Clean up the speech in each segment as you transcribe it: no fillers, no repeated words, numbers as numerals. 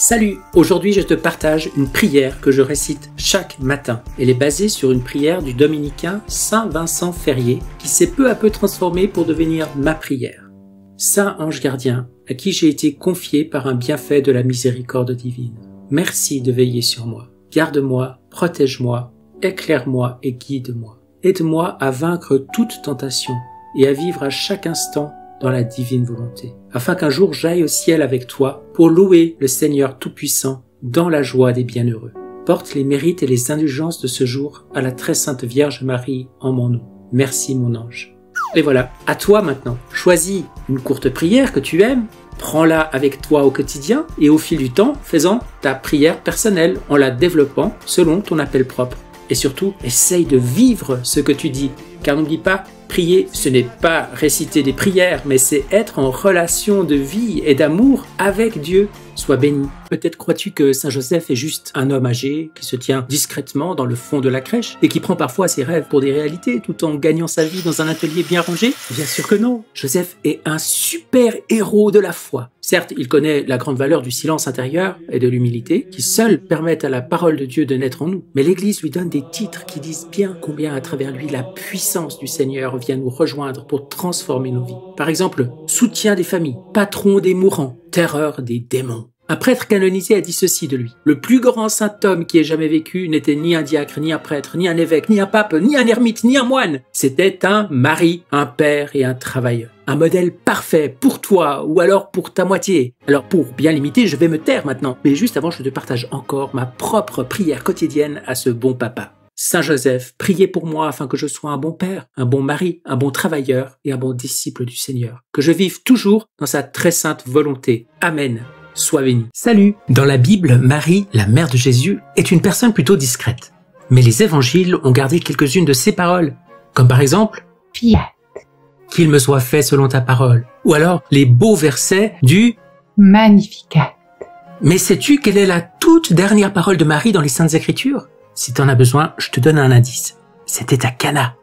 Salut! Aujourd'hui, je te partage une prière que je récite chaque matin. Elle est basée sur une prière du dominicain Saint Vincent Ferrier qui s'est peu à peu transformée pour devenir ma prière. Saint ange gardien, à qui j'ai été confié par un bienfait de la miséricorde divine. Merci de veiller sur moi. Garde-moi, protège-moi, éclaire-moi et guide-moi. Aide-moi à vaincre toute tentation et à vivre à chaque instant dans la divine volonté, afin qu'un jour j'aille au ciel avec toi pour louer le Seigneur Tout-Puissant dans la joie des bienheureux. Porte les mérites et les indulgences de ce jour à la très sainte Vierge Marie en mon nom. Merci mon ange. Et voilà, à toi maintenant. Choisis une courte prière que tu aimes, prends-la avec toi au quotidien et au fil du temps, fais-en ta prière personnelle en la développant selon ton appel propre. Et surtout, essaye de vivre ce que tu dis, car n'oublie pas, prier, ce n'est pas réciter des prières, mais c'est être en relation de vie et d'amour avec Dieu. Sois béni. Peut-être crois-tu que Saint Joseph est juste un homme âgé qui se tient discrètement dans le fond de la crèche et qui prend parfois ses rêves pour des réalités tout en gagnant sa vie dans un atelier bien rangé? Bien sûr que non. Joseph est un super héros de la foi. Certes, il connaît la grande valeur du silence intérieur et de l'humilité qui seuls permettent à la parole de Dieu de naître en nous. Mais l'Église lui donne des titres qui disent bien combien à travers lui la puissance du Seigneur vient nous rejoindre pour transformer nos vies. Par exemple, soutien des familles, patron des mourants, terreur des démons. Un prêtre canonisé a dit ceci de lui. Le plus grand saint homme qui ait jamais vécu n'était ni un diacre, ni un prêtre, ni un évêque, ni un pape, ni un ermite, ni un moine. C'était un mari, un père et un travailleur. Un modèle parfait pour toi ou alors pour ta moitié. Alors pour bien limiter, je vais me taire maintenant. Mais juste avant, je te partage encore ma propre prière quotidienne à ce bon papa. Saint Joseph, priez pour moi afin que je sois un bon père, un bon mari, un bon travailleur et un bon disciple du Seigneur. Que je vive toujours dans sa très sainte volonté. Amen. Sois béni. Salut! Dans la Bible, Marie, la mère de Jésus, est une personne plutôt discrète. Mais les évangiles ont gardé quelques-unes de ses paroles. Comme par exemple, Fiat. Qu'il me soit fait selon ta parole. Ou alors, les beaux versets du Magnificat. Mais sais-tu quelle est la toute dernière parole de Marie dans les Saintes Écritures? Si t'en as besoin, je te donne un indice. C'était à Cana.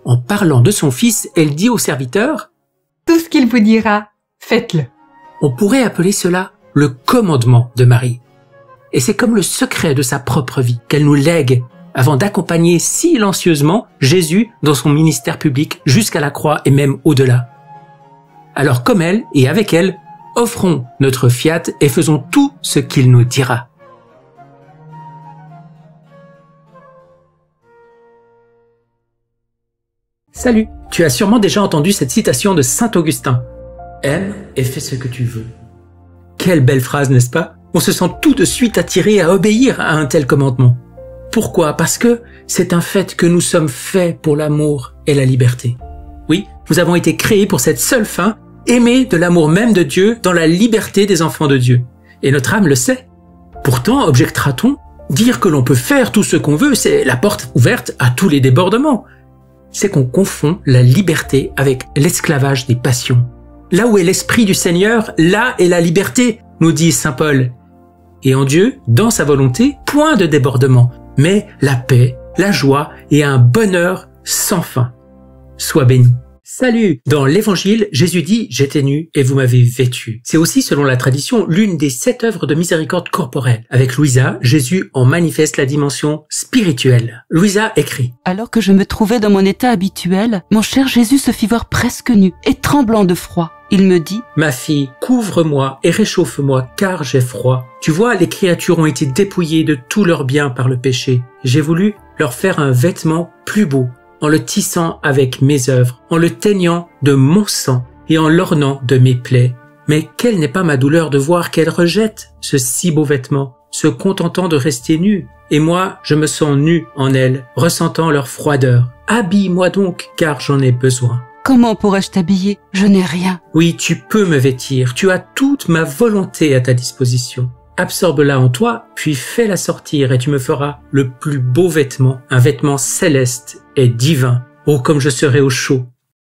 En parlant de son fils, elle dit au serviteur, Tout ce qu'il vous dira, faites-le. On pourrait appeler cela le commandement de Marie. Et c'est comme le secret de sa propre vie qu'elle nous lègue avant d'accompagner silencieusement Jésus dans son ministère public jusqu'à la croix et même au-delà. Alors comme elle et avec elle, offrons notre fiat et faisons tout ce qu'il nous dira. Salut! Tu as sûrement déjà entendu cette citation de Saint Augustin. Aime et fais ce que tu veux. Quelle belle phrase, n'est-ce pas? On se sent tout de suite attiré à obéir à un tel commandement. Pourquoi? Parce que c'est un fait que nous sommes faits pour l'amour et la liberté. Oui, nous avons été créés pour cette seule fin, aimer de l'amour même de Dieu dans la liberté des enfants de Dieu. Et notre âme le sait. Pourtant, objectera-t-on, dire que l'on peut faire tout ce qu'on veut, c'est la porte ouverte à tous les débordements. C'est qu'on confond la liberté avec l'esclavage des passions. Là où est l'esprit du Seigneur, là est la liberté, nous dit saint Paul. Et en Dieu, dans sa volonté, point de débordement, mais la paix, la joie et un bonheur sans fin. Sois béni. Salut! Dans l'Évangile, Jésus dit « J'étais nu et vous m'avez vêtu ». C'est aussi, selon la tradition, l'une des 7 œuvres de miséricorde corporelle. Avec Louisa, Jésus en manifeste la dimension spirituelle. Louisa écrit « Alors que je me trouvais dans mon état habituel, mon cher Jésus se fit voir presque nu et tremblant de froid. Il me dit « Ma fille, couvre-moi et réchauffe-moi, car j'ai froid. Tu vois, les créatures ont été dépouillées de tous leurs biens par le péché. J'ai voulu leur faire un vêtement plus beau, en le tissant avec mes œuvres, en le teignant de mon sang et en l'ornant de mes plaies. Mais quelle n'est pas ma douleur de voir qu'elle rejette ce si beau vêtement, se contentant de rester nue. Et moi, je me sens nu en elle, ressentant leur froideur. Habille-moi donc, car j'en ai besoin. » Comment pourrais-je t'habiller? Je n'ai rien. Oui, tu peux me vêtir, tu as toute ma volonté à ta disposition. Absorbe-la en toi, puis fais-la sortir et tu me feras le plus beau vêtement, un vêtement céleste et divin. Oh, comme je serai au chaud.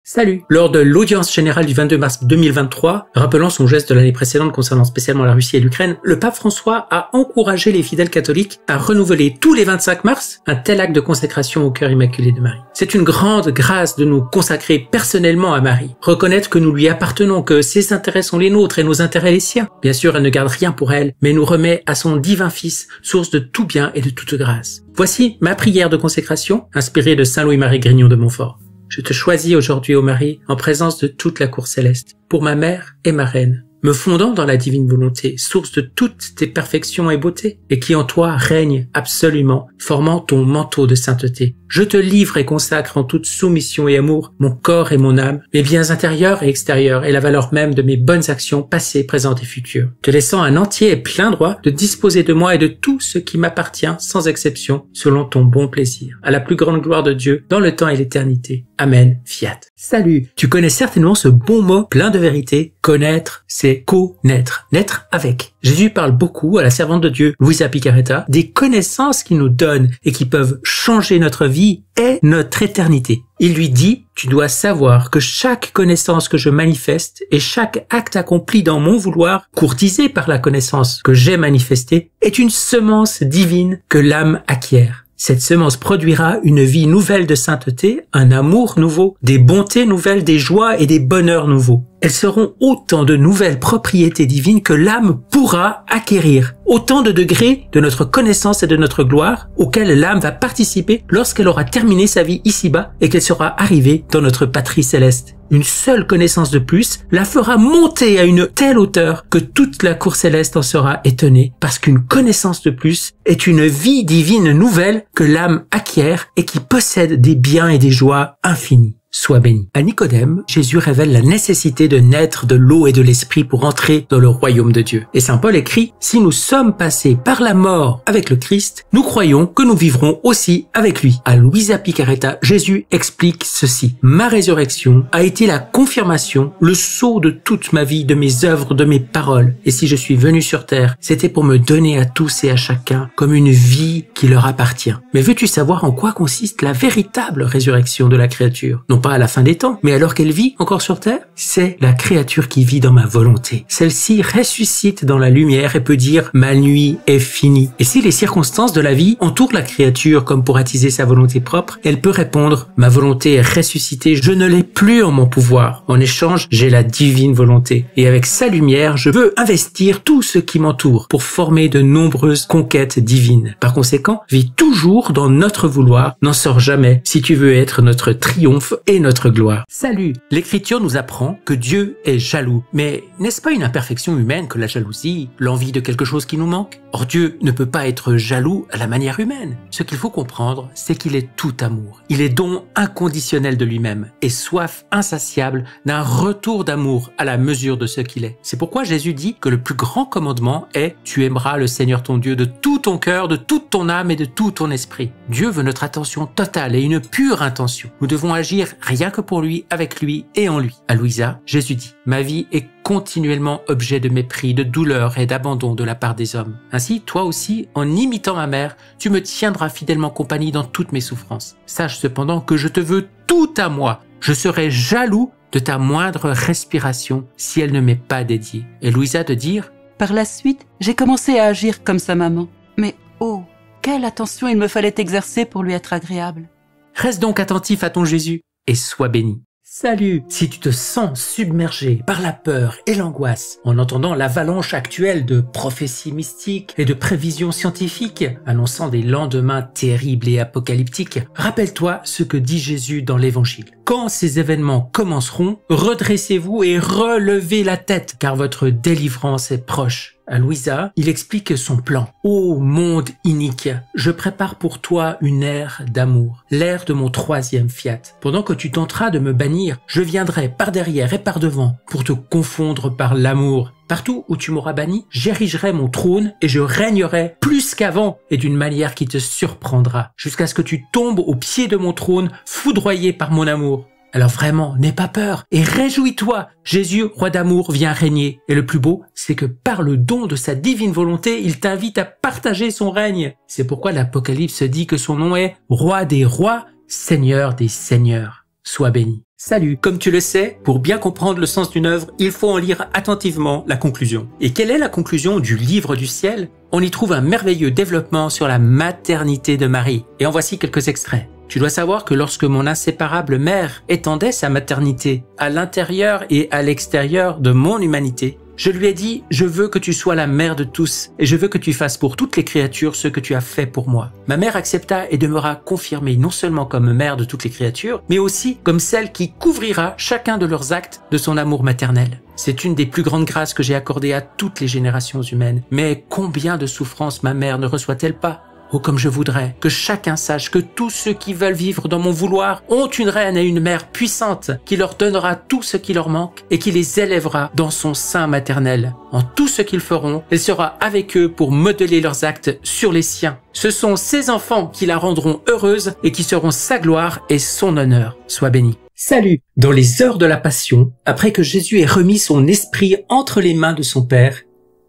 Salut! Lors de l'audience générale du 22 mars 2023, rappelant son geste de l'année précédente concernant spécialement la Russie et l'Ukraine, le pape François a encouragé les fidèles catholiques à renouveler tous les 25 mars un tel acte de consécration au cœur immaculé de Marie. C'est une grande grâce de nous consacrer personnellement à Marie, reconnaître que nous lui appartenons, que ses intérêts sont les nôtres et nos intérêts les siens. Bien sûr, elle ne garde rien pour elle, mais nous remet à son divin Fils, source de tout bien et de toute grâce. Voici ma prière de consécration, inspirée de Saint Louis-Marie Grignon de Montfort. Je te choisis aujourd'hui, ô Marie, en présence de toute la cour céleste, pour ma mère et ma reine, me fondant dans la divine volonté, source de toutes tes perfections et beautés, et qui en toi règne absolument, formant ton manteau de sainteté. Je te livre et consacre en toute soumission et amour mon corps et mon âme, mes biens intérieurs et extérieurs, et la valeur même de mes bonnes actions passées, présentes et futures, te laissant un entier et plein droit de disposer de moi et de tout ce qui m'appartient, sans exception, selon ton bon plaisir, à la plus grande gloire de Dieu, dans le temps et l'éternité. Amen. Fiat. Salut! Tu connais certainement ce bon mot plein de vérité. Connaître, c'est connaître. Naître avec. Jésus parle beaucoup à la servante de Dieu, Luisa Picaretta, des connaissances qu'il nous donne et qui peuvent changer notre vie et notre éternité. Il lui dit, tu dois savoir que chaque connaissance que je manifeste et chaque acte accompli dans mon vouloir, courtisé par la connaissance que j'ai manifestée, est une semence divine que l'âme acquiert. Cette semence produira une vie nouvelle de sainteté, un amour nouveau, des bontés nouvelles, des joies et des bonheurs nouveaux. Elles seront autant de nouvelles propriétés divines que l'âme pourra acquérir, autant de degrés de notre connaissance et de notre gloire auxquels l'âme va participer lorsqu'elle aura terminé sa vie ici-bas et qu'elle sera arrivée dans notre patrie céleste. Une seule connaissance de plus la fera monter à une telle hauteur que toute la cour céleste en sera étonnée, parce qu'une connaissance de plus est une vie divine nouvelle que l'âme acquiert et qui possède des biens et des joies infinis. Sois béni. À Nicodème, Jésus révèle la nécessité de naître de l'eau et de l'esprit pour entrer dans le royaume de Dieu. Et Saint Paul écrit, si nous sommes passés par la mort avec le Christ, nous croyons que nous vivrons aussi avec lui. À Luisa Picaretta, Jésus explique ceci. Ma résurrection a été la confirmation, le sceau de toute ma vie, de mes œuvres, de mes paroles. Et si je suis venu sur terre, c'était pour me donner à tous et à chacun comme une vie qui leur appartient. Mais veux-tu savoir en quoi consiste la véritable résurrection de la créature? Non pas à la fin des temps, mais alors qu'elle vit encore sur terre, c'est la créature qui vit dans ma volonté. Celle-ci ressuscite dans la lumière et peut dire « ma nuit est finie ». Et si les circonstances de la vie entourent la créature comme pour attiser sa volonté propre, elle peut répondre « ma volonté est ressuscitée, je ne l'ai plus en mon pouvoir. En échange, j'ai la divine volonté. Et avec sa lumière, je veux investir tout ce qui m'entoure pour former de nombreuses conquêtes divines. Par conséquent, vis toujours dans notre vouloir, n'en sors jamais si tu veux être notre triomphe et notre gloire. Salut! L'Écriture nous apprend que Dieu est jaloux. Mais n'est-ce pas une imperfection humaine que la jalousie, l'envie de quelque chose qui nous manque? Or Dieu ne peut pas être jaloux à la manière humaine. Ce qu'il faut comprendre, c'est qu'il est tout amour. Il est don inconditionnel de lui-même et soif insatiable d'un retour d'amour à la mesure de ce qu'il est. C'est pourquoi Jésus dit que le plus grand commandement est « Tu aimeras le Seigneur ton Dieu de tout ton cœur, de toute ton âme et de tout ton esprit ». Dieu veut notre attention totale et une pure intention. Nous devons agir rien que pour lui, avec lui et en lui. À Luisa, Jésus dit « Ma vie est continuellement objet de mépris, de douleur et d'abandon de la part des hommes. Ainsi, toi aussi, en imitant ma mère, tu me tiendras fidèlement compagnie dans toutes mes souffrances. Sache cependant que je te veux tout à moi. Je serai jaloux de ta moindre respiration si elle ne m'est pas dédiée. » Et Luisa de dire « Par la suite, j'ai commencé à agir comme sa maman. Mais oh, quelle attention il me fallait exercer pour lui être agréable. » Reste donc attentif à ton Jésus et sois béni. Salut! Si tu te sens submergé par la peur et l'angoisse en entendant l'avalanche actuelle de prophéties mystiques et de prévisions scientifiques annonçant des lendemains terribles et apocalyptiques, rappelle-toi ce que dit Jésus dans l'Évangile. Quand ces événements commenceront, redressez-vous et relevez la tête, car votre délivrance est proche. À Luisa, il explique son plan. Ô monde inique, je prépare pour toi une ère d'amour, l'ère de mon troisième fiat. Pendant que tu tenteras de me bannir, je viendrai par derrière et par devant pour te confondre par l'amour. Partout où tu m'auras banni, j'érigerai mon trône et je régnerai plus qu'avant et d'une manière qui te surprendra, jusqu'à ce que tu tombes au pied de mon trône, foudroyé par mon amour. Alors vraiment, n'aie pas peur et réjouis-toi. Jésus, roi d'amour, vient régner. Et le plus beau, c'est que par le don de sa divine volonté, il t'invite à partager son règne. C'est pourquoi l'Apocalypse dit que son nom est roi des rois, seigneur des seigneurs. Sois béni. Salut. Comme tu le sais, pour bien comprendre le sens d'une œuvre, il faut en lire attentivement la conclusion. Et quelle est la conclusion du livre du ciel? On y trouve un merveilleux développement sur la maternité de Marie. Et en voici quelques extraits. Tu dois savoir que lorsque mon inséparable mère étendait sa maternité à l'intérieur et à l'extérieur de mon humanité, je lui ai dit, je veux que tu sois la mère de tous et je veux que tu fasses pour toutes les créatures ce que tu as fait pour moi. Ma mère accepta et demeura confirmée non seulement comme mère de toutes les créatures, mais aussi comme celle qui couvrira chacun de leurs actes de son amour maternel. C'est une des plus grandes grâces que j'ai accordées à toutes les générations humaines. Mais combien de souffrances ma mère ne reçoit-elle pas ? Oh, comme je voudrais que chacun sache que tous ceux qui veulent vivre dans mon vouloir ont une reine et une mère puissante qui leur donnera tout ce qui leur manque et qui les élèvera dans son sein maternel. En tout ce qu'ils feront, elle sera avec eux pour modeler leurs actes sur les siens. Ce sont ces enfants qui la rendront heureuse et qui seront sa gloire et son honneur. Sois béni. Salut! Dans les heures de la Passion, après que Jésus ait remis son esprit entre les mains de son Père,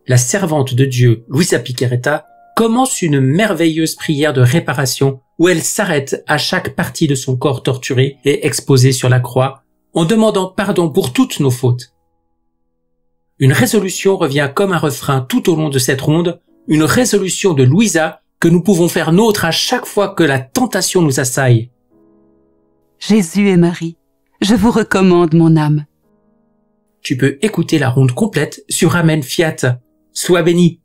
la servante de Dieu, Luisa Picaretta, commence une merveilleuse prière de réparation où elle s'arrête à chaque partie de son corps torturé et exposé sur la croix en demandant pardon pour toutes nos fautes. Une résolution revient comme un refrain tout au long de cette ronde, une résolution de Luisa que nous pouvons faire nôtre à chaque fois que la tentation nous assaille. Jésus et Marie, je vous recommande mon âme. Tu peux écouter la ronde complète sur Amen Fiat. Sois béni.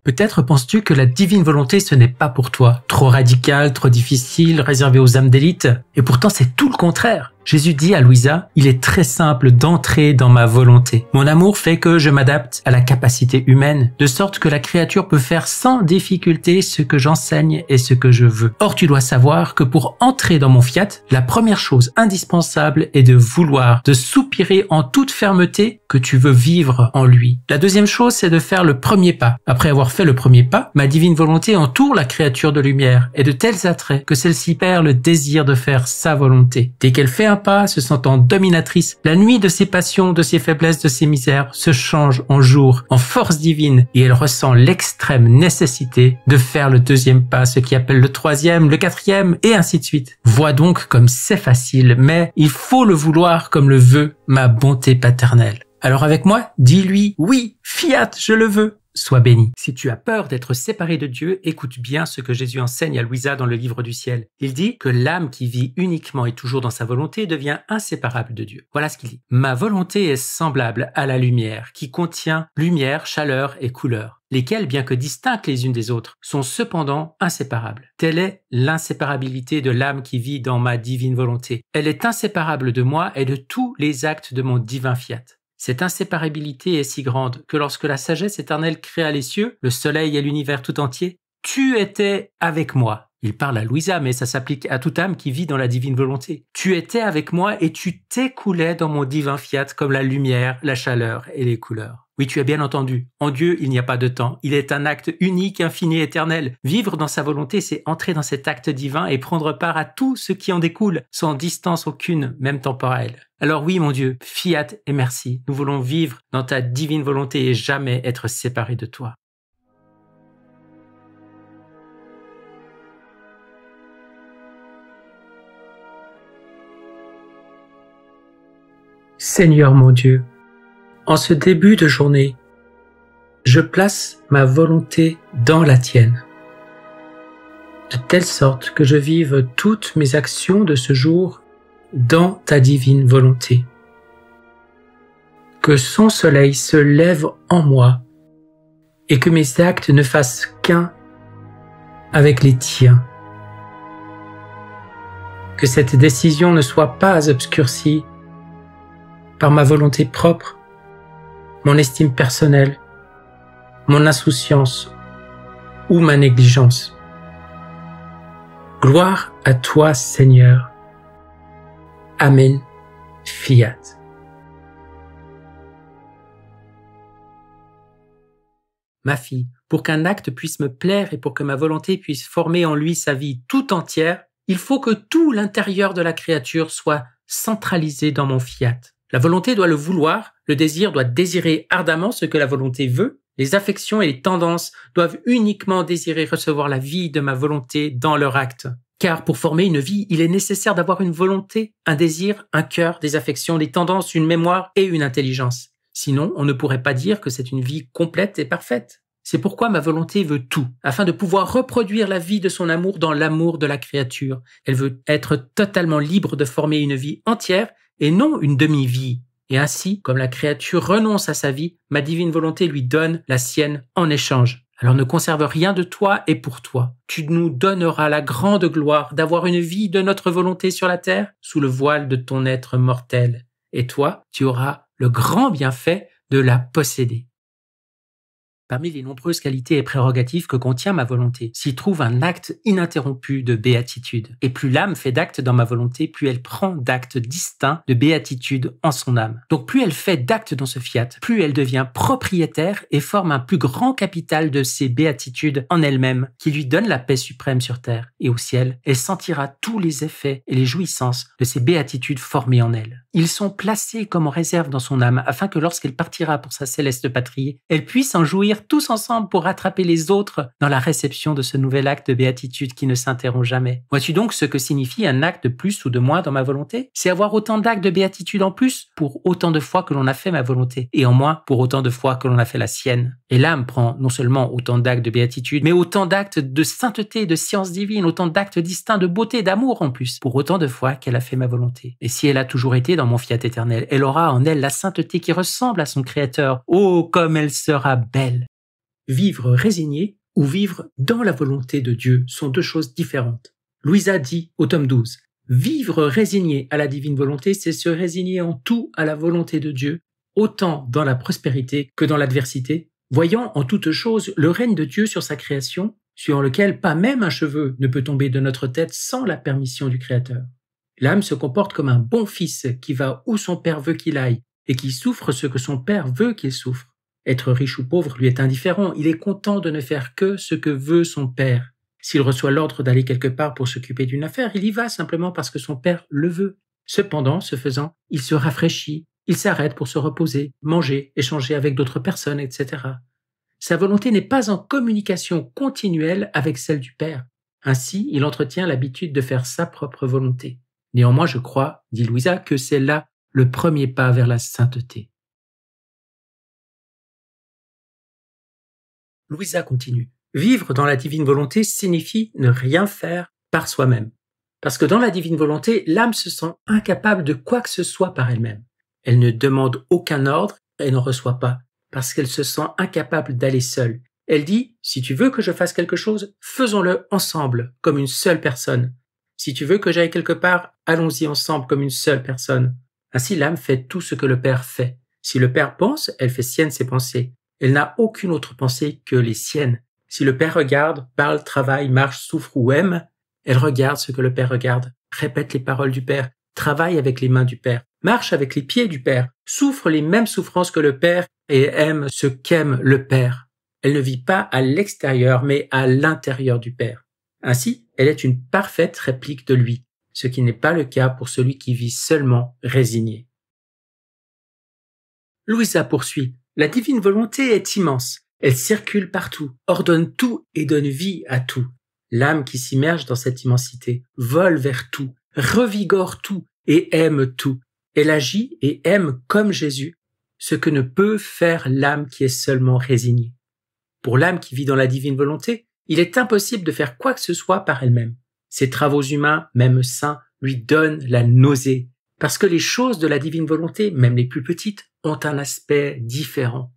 Peut-être penses-tu que la divine volonté ce n'est pas pour toi, trop radical, trop difficile, réservé aux âmes d'élite. Et pourtant c'est tout le contraire. Jésus dit à Luisa, il est très simple d'entrer dans ma volonté. Mon amour fait que je m'adapte à la capacité humaine, de sorte que la créature peut faire sans difficulté ce que j'enseigne et ce que je veux. Or tu dois savoir que pour entrer dans mon fiat, la première chose indispensable est de vouloir, de soupirer en toute fermeté que tu veux vivre en lui. La deuxième chose, c'est de faire le premier pas. Après avoir fait le premier pas, ma divine volonté entoure la créature de lumière et de tels attraits que celle-ci perd le désir de faire sa volonté. Dès qu'elle fait un pas, se sentant dominatrice, la nuit de ses passions, de ses faiblesses, de ses misères se change en jour, en force divine, et elle ressent l'extrême nécessité de faire le deuxième pas, ce qui appelle le troisième, le quatrième, et ainsi de suite. Vois donc comme c'est facile, mais il faut le vouloir comme le veut ma bonté paternelle. Alors avec moi, dis-lui, oui, fiat, je le veux. Sois béni. Si tu as peur d'être séparé de Dieu, écoute bien ce que Jésus enseigne à Luisa dans le livre du ciel. Il dit que l'âme qui vit uniquement et toujours dans sa volonté devient inséparable de Dieu. Voilà ce qu'il dit. Ma volonté est semblable à la lumière, qui contient lumière, chaleur et couleur, lesquelles, bien que distinctes les unes des autres, sont cependant inséparables. Telle est l'inséparabilité de l'âme qui vit dans ma divine volonté. Elle est inséparable de moi et de tous les actes de mon divin fiat. Cette inséparabilité est si grande que lorsque la sagesse éternelle créa les cieux, le soleil et l'univers tout entier, tu étais avec moi. Il parle à Luisa, mais ça s'applique à toute âme qui vit dans la divine volonté. Tu étais avec moi et tu t'écoulais dans mon divin fiat comme la lumière, la chaleur et les couleurs. Oui, tu as bien entendu. En Dieu, il n'y a pas de temps. Il est un acte unique, infini, éternel. Vivre dans sa volonté, c'est entrer dans cet acte divin et prendre part à tout ce qui en découle, sans distance aucune, même temporelle. Alors oui, mon Dieu, fiat et merci. Nous voulons vivre dans ta divine volonté et jamais être séparés de toi. Seigneur mon Dieu, en ce début de journée, je place ma volonté dans la tienne, de telle sorte que je vive toutes mes actions de ce jour dans ta divine volonté. Que son soleil se lève en moi et que mes actes ne fassent qu'un avec les tiens. Que cette décision ne soit pas obscurcie par ma volonté propre, mon estime personnelle, mon insouciance ou ma négligence. Gloire à toi, Seigneur. Amen. Fiat. Ma fille, pour qu'un acte puisse me plaire et pour que ma volonté puisse former en lui sa vie tout entière, il faut que tout l'intérieur de la créature soit centralisé dans mon fiat. La volonté doit le vouloir, le désir doit désirer ardemment ce que la volonté veut, les affections et les tendances doivent uniquement désirer recevoir la vie de ma volonté dans leur acte. Car pour former une vie, il est nécessaire d'avoir une volonté, un désir, un cœur, des affections, des tendances, une mémoire et une intelligence. Sinon, on ne pourrait pas dire que c'est une vie complète et parfaite. C'est pourquoi ma volonté veut tout, afin de pouvoir reproduire la vie de son amour dans l'amour de la créature. Elle veut être totalement libre de former une vie entière et non une demi-vie. Et ainsi, comme la créature renonce à sa vie, ma divine volonté lui donne la sienne en échange. Alors ne conserve rien de toi et pour toi. Tu nous donneras la grande gloire d'avoir une vie de notre volonté sur la terre sous le voile de ton être mortel. Et toi, tu auras le grand bienfait de la posséder. Parmi les nombreuses qualités et prérogatives que contient ma volonté, s'y trouve un acte ininterrompu de béatitude. Et plus l'âme fait d'actes dans ma volonté, plus elle prend d'actes distincts de béatitude en son âme. Donc plus elle fait d'actes dans ce fiat, plus elle devient propriétaire et forme un plus grand capital de ses béatitudes en elle-même, qui lui donne la paix suprême sur terre. Et au ciel, elle sentira tous les effets et les jouissances de ces béatitudes formées en elle. Ils sont placés comme en réserve dans son âme, afin que lorsqu'elle partira pour sa céleste patrie, elle puisse en jouir tous ensemble pour rattraper les autres dans la réception de ce nouvel acte de béatitude qui ne s'interrompt jamais. Vois-tu donc ce que signifie un acte de plus ou de moins dans ma volonté? C'est avoir autant d'actes de béatitude en plus pour autant de fois que l'on a fait ma volonté, et en moins pour autant de fois que l'on a fait la sienne. Et l'âme prend non seulement autant d'actes de béatitude, mais autant d'actes de sainteté, de science divine, autant d'actes distincts de beauté, d'amour en plus, pour autant de fois qu'elle a fait ma volonté. Et si elle a toujours été dans mon fiat éternel, elle aura en elle la sainteté qui ressemble à son Créateur. Oh, comme elle sera belle! Vivre résigné ou vivre dans la volonté de Dieu sont deux choses différentes. Louisa dit au tome 12, « Vivre résigné à la divine volonté, c'est se résigner en tout à la volonté de Dieu, autant dans la prospérité que dans l'adversité, voyant en toute chose le règne de Dieu sur sa création, suivant lequel pas même un cheveu ne peut tomber de notre tête sans la permission du Créateur. L'âme se comporte comme un bon fils qui va où son père veut qu'il aille et qui souffre ce que son père veut qu'il souffre. Être riche ou pauvre lui est indifférent, il est content de ne faire que ce que veut son père. S'il reçoit l'ordre d'aller quelque part pour s'occuper d'une affaire, il y va simplement parce que son père le veut. Cependant, ce faisant, il se rafraîchit, il s'arrête pour se reposer, manger, échanger avec d'autres personnes, etc. Sa volonté n'est pas en communication continuelle avec celle du père. Ainsi, il entretient l'habitude de faire sa propre volonté. Néanmoins, je crois, dit Louisa, que c'est là le premier pas vers la sainteté. Louisa continue. Vivre dans la divine volonté signifie ne rien faire par soi-même. Parce que dans la divine volonté, l'âme se sent incapable de quoi que ce soit par elle-même. Elle ne demande aucun ordre et n'en reçoit pas, parce qu'elle se sent incapable d'aller seule. Elle dit, si tu veux que je fasse quelque chose, faisons-le ensemble, comme une seule personne. Si tu veux que j'aille quelque part, allons-y ensemble comme une seule personne. Ainsi l'âme fait tout ce que le Père fait. Si le Père pense, elle fait sienne ses pensées. Elle n'a aucune autre pensée que les siennes. Si le Père regarde, parle, travaille, marche, souffre ou aime, elle regarde ce que le Père regarde, répète les paroles du Père, travaille avec les mains du Père, marche avec les pieds du Père, souffre les mêmes souffrances que le Père et aime ce qu'aime le Père. Elle ne vit pas à l'extérieur, mais à l'intérieur du Père. Ainsi, elle est une parfaite réplique de lui, ce qui n'est pas le cas pour celui qui vit seulement résigné. Louisa poursuit. La divine volonté est immense. Elle circule partout, ordonne tout et donne vie à tout. L'âme qui s'immerge dans cette immensité vole vers tout, revigore tout et aime tout. Elle agit et aime comme Jésus, ce que ne peut faire l'âme qui est seulement résignée. Pour l'âme qui vit dans la divine volonté, il est impossible de faire quoi que ce soit par elle-même. Ses travaux humains, même saints, lui donnent la nausée, parce que les choses de la divine volonté, même les plus petites, ont un aspect différent.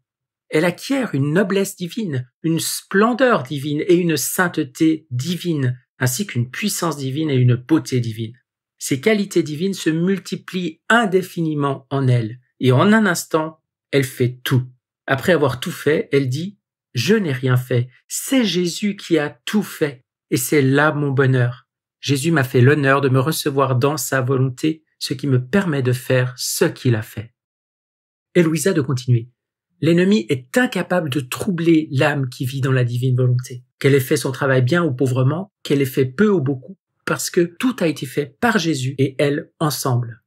Elle acquiert une noblesse divine, une splendeur divine et une sainteté divine, ainsi qu'une puissance divine et une beauté divine. Ces qualités divines se multiplient indéfiniment en elle, et en un instant, elle fait tout. Après avoir tout fait, elle dit « Je n'ai rien fait, c'est Jésus qui a tout fait, et c'est là mon bonheur. Jésus m'a fait l'honneur de me recevoir dans sa volonté, ce qui me permet de faire ce qu'il a fait. » Et Louisa de continuer. L'ennemi est incapable de troubler l'âme qui vit dans la divine volonté. Qu'elle ait fait son travail bien ou pauvrement, qu'elle ait fait peu ou beaucoup, parce que tout a été fait par Jésus et elle ensemble.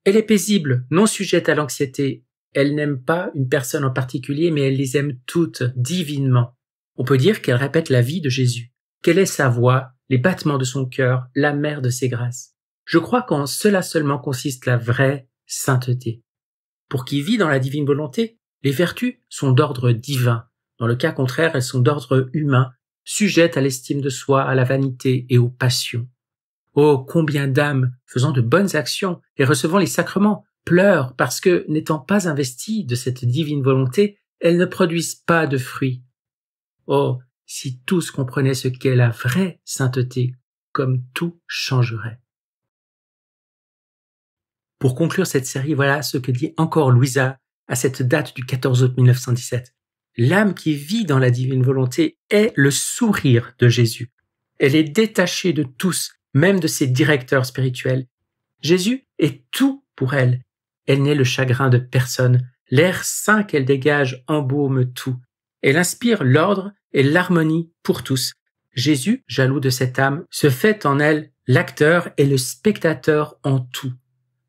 Elle est paisible, non sujette à l'anxiété. Elle n'aime pas une personne en particulier, mais elle les aime toutes divinement. On peut dire qu'elle répète la vie de Jésus. Quelle est sa voix les battements de son cœur, la mère de ses grâces. Je crois qu'en cela seulement consiste la vraie sainteté. Pour qui vit dans la divine volonté, les vertus sont d'ordre divin. Dans le cas contraire, elles sont d'ordre humain, sujettes à l'estime de soi, à la vanité et aux passions. Oh, combien d'âmes, faisant de bonnes actions et recevant les sacrements, pleurent parce que, n'étant pas investies de cette divine volonté, elles ne produisent pas de fruits. Oh, si tous comprenaient ce qu'est la vraie sainteté, comme tout changerait. Pour conclure cette série, voilà ce que dit encore Louisa à cette date du 14 août 1917. L'âme qui vit dans la divine volonté est le sourire de Jésus. Elle est détachée de tous, même de ses directeurs spirituels. Jésus est tout pour elle. Elle n'est le chagrin de personne. L'air sain qu'elle dégage embaume tout. Elle inspire l'ordre et l'harmonie pour tous. Jésus, jaloux de cette âme, se fait en elle l'acteur et le spectateur en tout.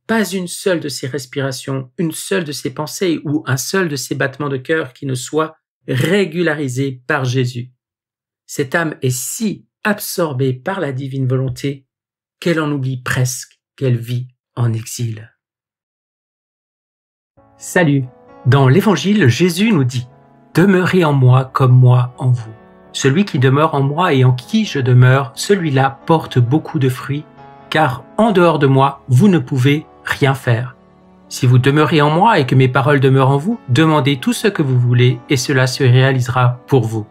Pas une seule de ses respirations, une seule de ses pensées ou un seul de ses battements de cœur qui ne soit régularisé par Jésus. Cette âme est si absorbée par la divine volonté qu'elle en oublie presque qu'elle vit en exil. Salut! Dans l'Évangile, Jésus nous dit « Demeurez en moi comme moi en vous. Celui qui demeure en moi et en qui je demeure, celui-là porte beaucoup de fruits, car en dehors de moi, vous ne pouvez rien faire. Si vous demeurez en moi et que mes paroles demeurent en vous, demandez tout ce que vous voulez et cela se réalisera pour vous. »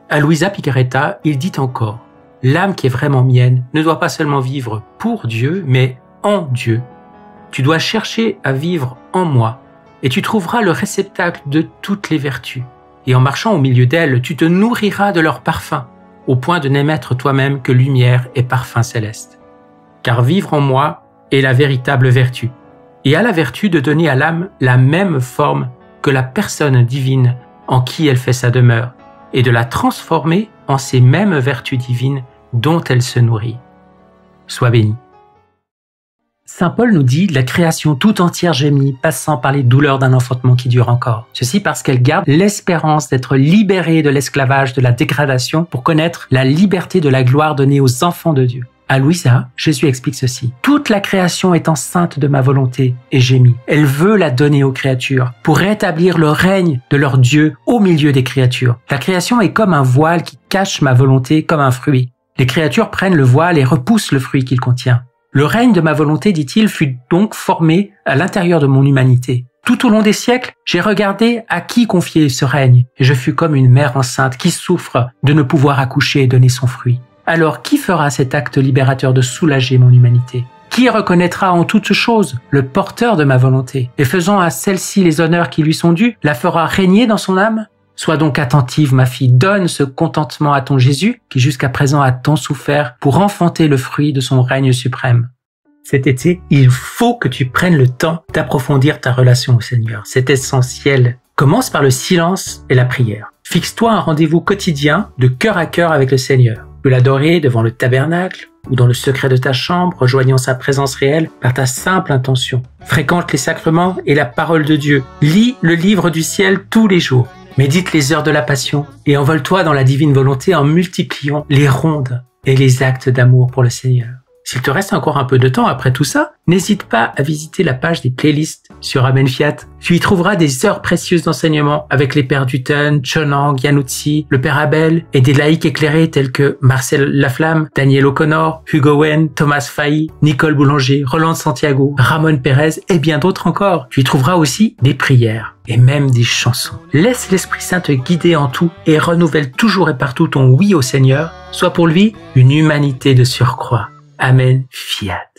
À Luisa Picaretta, il dit encore « L'âme qui est vraiment mienne ne doit pas seulement vivre pour Dieu, mais en Dieu. Tu dois chercher à vivre en moi, et tu trouveras le réceptacle de toutes les vertus. Et en marchant au milieu d'elles, tu te nourriras de leur parfum, au point de n'émettre toi-même que lumière et parfum céleste. Car vivre en moi est la véritable vertu, et a la vertu de donner à l'âme la même forme que la personne divine en qui elle fait sa demeure, et de la transformer en ces mêmes vertus divines dont elle se nourrit. Sois béni. Saint Paul nous dit « La création tout entière gémit, passant par les douleurs d'un enfantement qui dure encore. Ceci parce qu'elle garde l'espérance d'être libérée de l'esclavage, de la dégradation, pour connaître la liberté de la gloire donnée aux enfants de Dieu. » À Louisa, Jésus explique ceci. « Toute la création est enceinte de ma volonté et gémit. Elle veut la donner aux créatures, pour rétablir le règne de leur Dieu au milieu des créatures. La création est comme un voile qui cache ma volonté comme un fruit. Les créatures prennent le voile et repoussent le fruit qu'il contient. Le règne de ma volonté, dit-il, fut donc formé à l'intérieur de mon humanité. Tout au long des siècles, j'ai regardé à qui confier ce règne, et je fus comme une mère enceinte qui souffre de ne pouvoir accoucher et donner son fruit. Alors qui fera cet acte libérateur de soulager mon humanité? Qui reconnaîtra en toutes choses le porteur de ma volonté, et faisant à celle-ci les honneurs qui lui sont dus, la fera régner dans son âme? Sois donc attentive, ma fille, donne ce contentement à ton Jésus, qui jusqu'à présent a tant souffert pour enfanter le fruit de son règne suprême. Cet été, il faut que tu prennes le temps d'approfondir ta relation au Seigneur. C'est essentiel. Commence par le silence et la prière. Fixe-toi un rendez-vous quotidien de cœur à cœur avec le Seigneur. Tu peux l'adorer devant le tabernacle ou dans le secret de ta chambre, rejoignant sa présence réelle par ta simple intention. Fréquente les sacrements et la parole de Dieu. Lis le livre du ciel tous les jours. Médite les heures de la passion et envole-toi dans la divine volonté en multipliant les rondes et les actes d'amour pour le Seigneur. S'il te reste encore un peu de temps après tout ça, n'hésite pas à visiter la page des playlists sur Amen Fiat. Tu y trouveras des heures précieuses d'enseignement avec les pères Dutton, Chonang, Yanutzi, le père Abel et des laïcs éclairés tels que Marcel Laflamme, Daniel O'Connor, Hugo Wen, Thomas Fahy, Nicole Boulanger, Roland Santiago, Ramon Pérez et bien d'autres encore. Tu y trouveras aussi des prières et même des chansons. Laisse l'Esprit Saint te guider en tout et renouvelle toujours et partout ton oui au Seigneur. Sois pour lui une humanité de surcroît. Amen Fiat.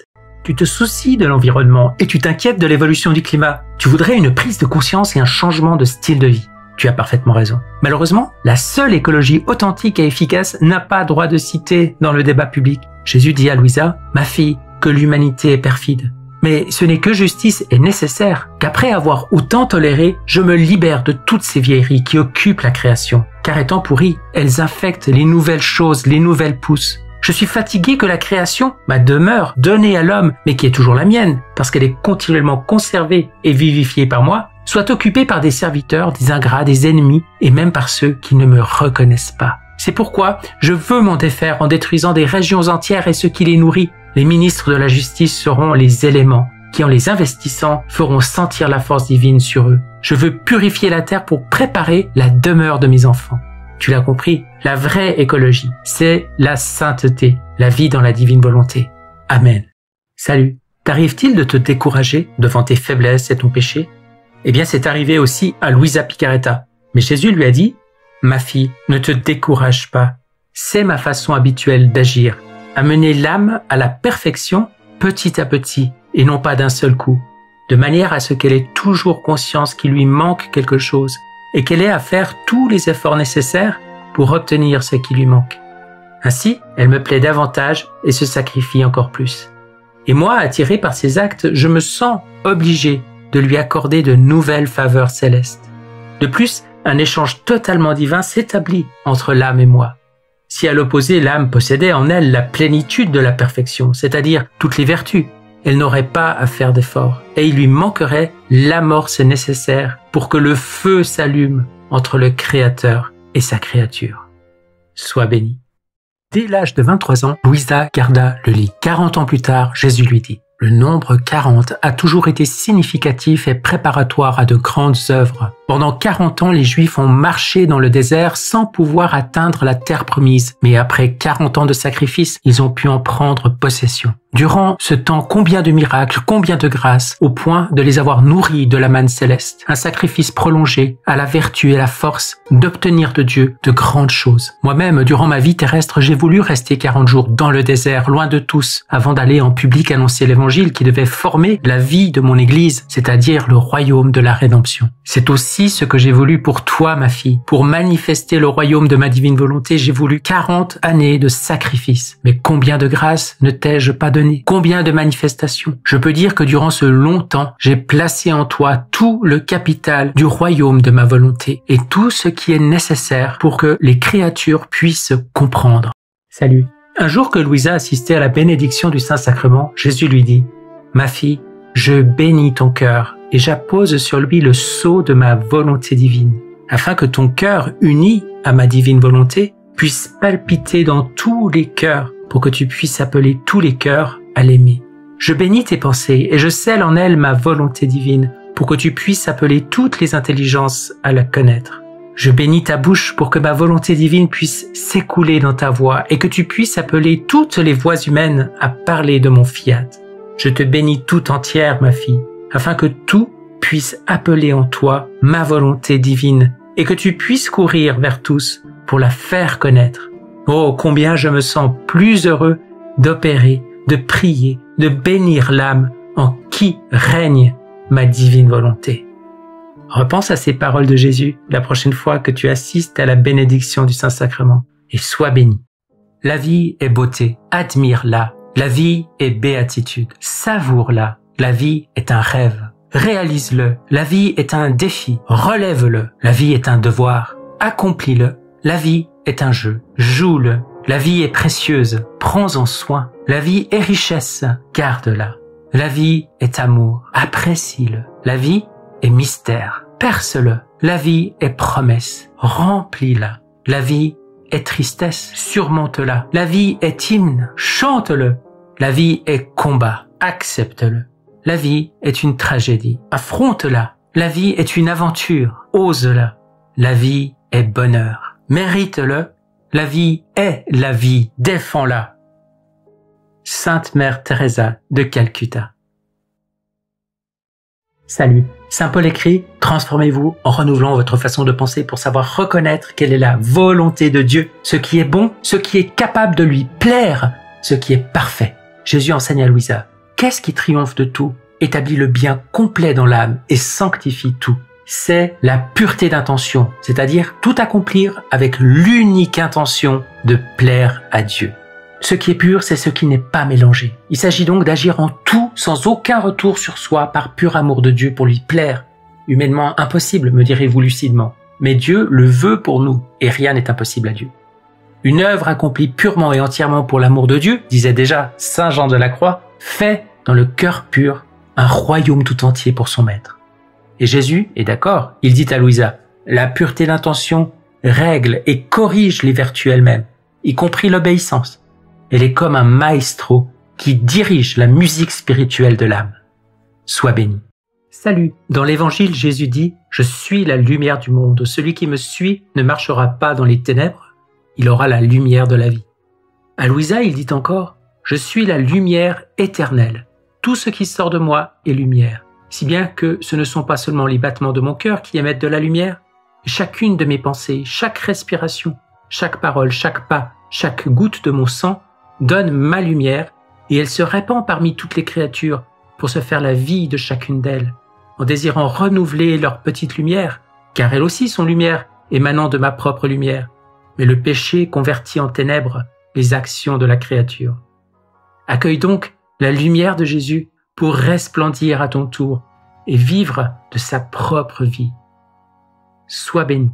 Tu te soucies de l'environnement et tu t'inquiètes de l'évolution du climat. Tu voudrais une prise de conscience et un changement de style de vie. Tu as parfaitement raison. Malheureusement, la seule écologie authentique et efficace n'a pas droit de citer dans le débat public. Jésus dit à Louisa, « Ma fille, que l'humanité est perfide. Mais ce n'est que justice et nécessaire qu'après avoir autant toléré, je me libère de toutes ces vieilleries qui occupent la création. Car étant pourries, elles infectent les nouvelles choses, les nouvelles pousses. Je suis fatigué que la création, ma demeure, donnée à l'homme, mais qui est toujours la mienne, parce qu'elle est continuellement conservée et vivifiée par moi, soit occupée par des serviteurs, des ingrats, des ennemis, et même par ceux qui ne me reconnaissent pas. C'est pourquoi je veux m'en défaire en détruisant des régions entières et ce qui les nourrit. Les ministres de la justice seront les éléments qui, en les investissant, feront sentir la force divine sur eux. Je veux purifier la terre pour préparer la demeure de mes enfants. Tu l'as compris, la vraie écologie, c'est la sainteté, la vie dans la divine volonté. Amen. Salut. T'arrive-t-il de te décourager devant tes faiblesses et ton péché? Eh bien, c'est arrivé aussi à Luisa Picaretta. Mais Jésus lui a dit, « Ma fille, ne te décourage pas. C'est ma façon habituelle d'agir, amener l'âme à la perfection petit à petit et non pas d'un seul coup, de manière à ce qu'elle ait toujours conscience qu'il lui manque quelque chose et qu'elle ait à faire tous les efforts nécessaires pour obtenir ce qui lui manque. Ainsi, elle me plaît davantage et se sacrifie encore plus. Et moi, attiré par ses actes, je me sens obligé de lui accorder de nouvelles faveurs célestes. De plus, un échange totalement divin s'établit entre l'âme et moi. Si à l'opposé, l'âme possédait en elle la plénitude de la perfection, c'est-à-dire toutes les vertus, elle n'aurait pas à faire d'efforts et il lui manquerait l'amorce nécessaire pour que le feu s'allume entre le Créateur et sa créature. Sois béni. Dès l'âge de 23 ans, Luisa garda le lit. 40 ans plus tard, Jésus lui dit: le nombre 40 a toujours été significatif et préparatoire à de grandes œuvres. Pendant 40 ans, les Juifs ont marché dans le désert sans pouvoir atteindre la terre promise. Mais après 40 ans de sacrifice, ils ont pu en prendre possession. Durant ce temps, combien de miracles, combien de grâces, au point de les avoir nourris de la manne céleste. Un sacrifice prolongé à la vertu et la force d'obtenir de Dieu de grandes choses. Moi-même, durant ma vie terrestre, j'ai voulu rester 40 jours dans le désert, loin de tous, avant d'aller en public annoncer l'évangile qui devait former la vie de mon Église, c'est-à-dire le royaume de la rédemption. C'est aussi ce que j'ai voulu pour toi, ma fille. Pour manifester le royaume de ma divine volonté, j'ai voulu 40 années de sacrifice. Mais combien de grâces ne t'ai-je pas donné? Combien de manifestations? Je peux dire que durant ce long temps, j'ai placé en toi tout le capital du royaume de ma volonté et tout ce qui est nécessaire pour que les créatures puissent comprendre. Salut. Un jour que Luisa assistait à la bénédiction du Saint-Sacrement, Jésus lui dit: « Ma fille, je bénis ton cœur et j'appose sur lui le sceau de ma volonté divine, afin que ton cœur, uni à ma divine volonté, puisse palpiter dans tous les cœurs pour que tu puisses appeler tous les cœurs à l'aimer. Je bénis tes pensées et je scelle en elles ma volonté divine pour que tu puisses appeler toutes les intelligences à la connaître. Je bénis ta bouche pour que ma volonté divine puisse s'écouler dans ta voix et que tu puisses appeler toutes les voix humaines à parler de mon fiat. Je te bénis tout entière, ma fille, afin que tout puisse appeler en toi ma volonté divine et que tu puisses courir vers tous pour la faire connaître. Oh, combien je me sens plus heureux d'opérer, de prier, de bénir l'âme en qui règne ma divine volonté. » Repense à ces paroles de Jésus la prochaine fois que tu assistes à la bénédiction du Saint-Sacrement et sois béni. La vie est beauté, admire-la. La vie est béatitude, savoure-la. La vie est un rêve, réalise-le. La vie est un défi, relève-le. La vie est un devoir, accomplis-le. La vie est un jeu, joue-le. La vie est précieuse, prends-en soin. La vie est richesse, garde-la. La vie est amour, apprécie-le. La vie est mystère, perce-le. La vie est promesse, remplis-la. La vie est tristesse, surmonte-la. La vie est hymne, chante-le. La vie est combat, accepte-le. La vie est une tragédie, affronte-la. La vie est une aventure, ose-la. La vie est bonheur, mérite-le. La vie est la vie, défends-la. Sainte Mère Teresa de Calcutta. Salut. Saint Paul écrit: transformez-vous en renouvelant votre façon de penser pour savoir reconnaître quelle est la volonté de Dieu, ce qui est bon, ce qui est capable de lui plaire, ce qui est parfait. Jésus enseigne à Luisa: qu'est-ce qui triomphe de tout, établit le bien complet dans l'âme et sanctifie tout? C'est la pureté d'intention, c'est-à-dire tout accomplir avec l'unique intention de plaire à Dieu. Ce qui est pur, c'est ce qui n'est pas mélangé. Il s'agit donc d'agir en tout sans aucun retour sur soi par pur amour de Dieu pour lui plaire. Humainement impossible, me direz-vous lucidement. Mais Dieu le veut pour nous et rien n'est impossible à Dieu. Une œuvre accomplie purement et entièrement pour l'amour de Dieu, disait déjà Saint Jean de la Croix, fait dans le cœur pur un royaume tout entier pour son maître. Et Jésus est d'accord, il dit à Luisa: la pureté d'intention règle et corrige les vertus elles-mêmes, y compris l'obéissance. Elle est comme un maestro qui dirige la musique spirituelle de l'âme. Sois béni. Salut. Dans l'évangile, Jésus dit « Je suis la lumière du monde. Celui qui me suit ne marchera pas dans les ténèbres, il aura la lumière de la vie. » À Louisa, il dit encore « Je suis la lumière éternelle. Tout ce qui sort de moi est lumière. » Si bien que ce ne sont pas seulement les battements de mon cœur qui émettent de la lumière, chacune de mes pensées, chaque respiration, chaque parole, chaque pas, chaque goutte de mon sang donne ma lumière et elle se répand parmi toutes les créatures pour se faire la vie de chacune d'elles, en désirant renouveler leur petite lumière, car elles aussi sont lumière, émanant de ma propre lumière. Mais le péché convertit en ténèbres les actions de la créature. Accueille donc la lumière de Jésus pour resplendir à ton tour et vivre de sa propre vie. Sois béni.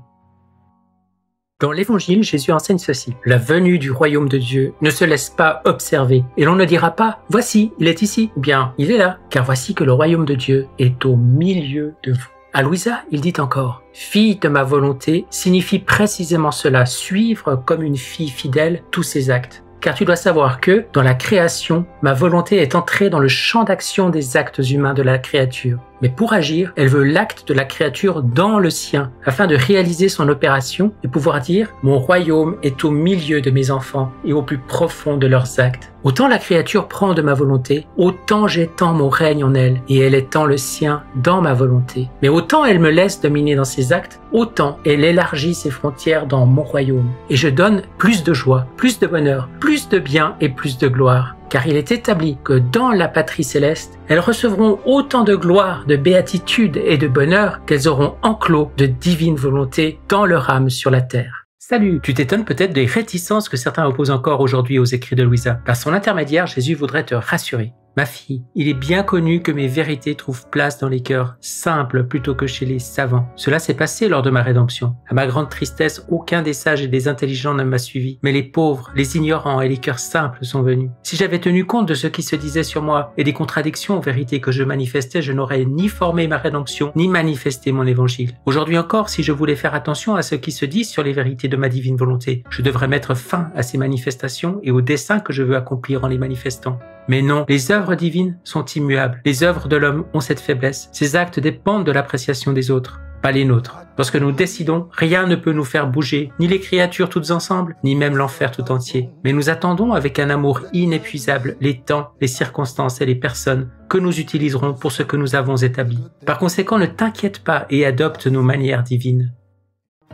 Dans l'Évangile, Jésus enseigne ceci. La venue du royaume de Dieu ne se laisse pas observer et l'on ne dira pas « Voici, il est ici » ou bien « Il est là », car voici que le royaume de Dieu est au milieu de vous. À Louisa, il dit encore « Fille de ma volonté » signifie précisément cela, suivre comme une fille fidèle tous ses actes. Car tu dois savoir que, dans la création, ma volonté est entrée dans le champ d'action des actes humains de la créature. Mais pour agir, elle veut l'acte de la créature dans le sien, afin de réaliser son opération et pouvoir dire « Mon royaume est au milieu de mes enfants et au plus profond de leurs actes. » Autant la créature prend de ma volonté, autant j'étends mon règne en elle, et elle étend le sien dans ma volonté. Mais autant elle me laisse dominer dans ses actes, autant elle élargit ses frontières dans mon royaume. Et je donne plus de joie, plus de bonheur, plus de bien et plus de gloire. Car il est établi que dans la patrie céleste, elles recevront autant de gloire, de béatitude et de bonheur qu'elles auront enclos de divine volonté dans leur âme sur la terre. Salut! Tu t'étonnes peut-être des réticences que certains opposent encore aujourd'hui aux écrits de Louisa. Par son intermédiaire, Jésus voudrait te rassurer. Ma fille, il est bien connu que mes vérités trouvent place dans les cœurs simples plutôt que chez les savants. Cela s'est passé lors de ma rédemption. À ma grande tristesse, aucun des sages et des intelligents ne m'a suivi, mais les pauvres, les ignorants et les cœurs simples sont venus. Si j'avais tenu compte de ce qui se disait sur moi et des contradictions aux vérités que je manifestais, je n'aurais ni formé ma rédemption, ni manifesté mon évangile. Aujourd'hui encore, si je voulais faire attention à ce qui se dit sur les vérités de ma divine volonté, je devrais mettre fin à ces manifestations et aux desseins que je veux accomplir en les manifestant. Mais non, les œuvres divines sont immuables. Les œuvres de l'homme ont cette faiblesse. Ces actes dépendent de l'appréciation des autres, pas les nôtres. Lorsque nous décidons, rien ne peut nous faire bouger, ni les créatures toutes ensemble, ni même l'enfer tout entier. Mais nous attendons avec un amour inépuisable les temps, les circonstances et les personnes que nous utiliserons pour ce que nous avons établi. Par conséquent, ne t'inquiète pas et adopte nos manières divines.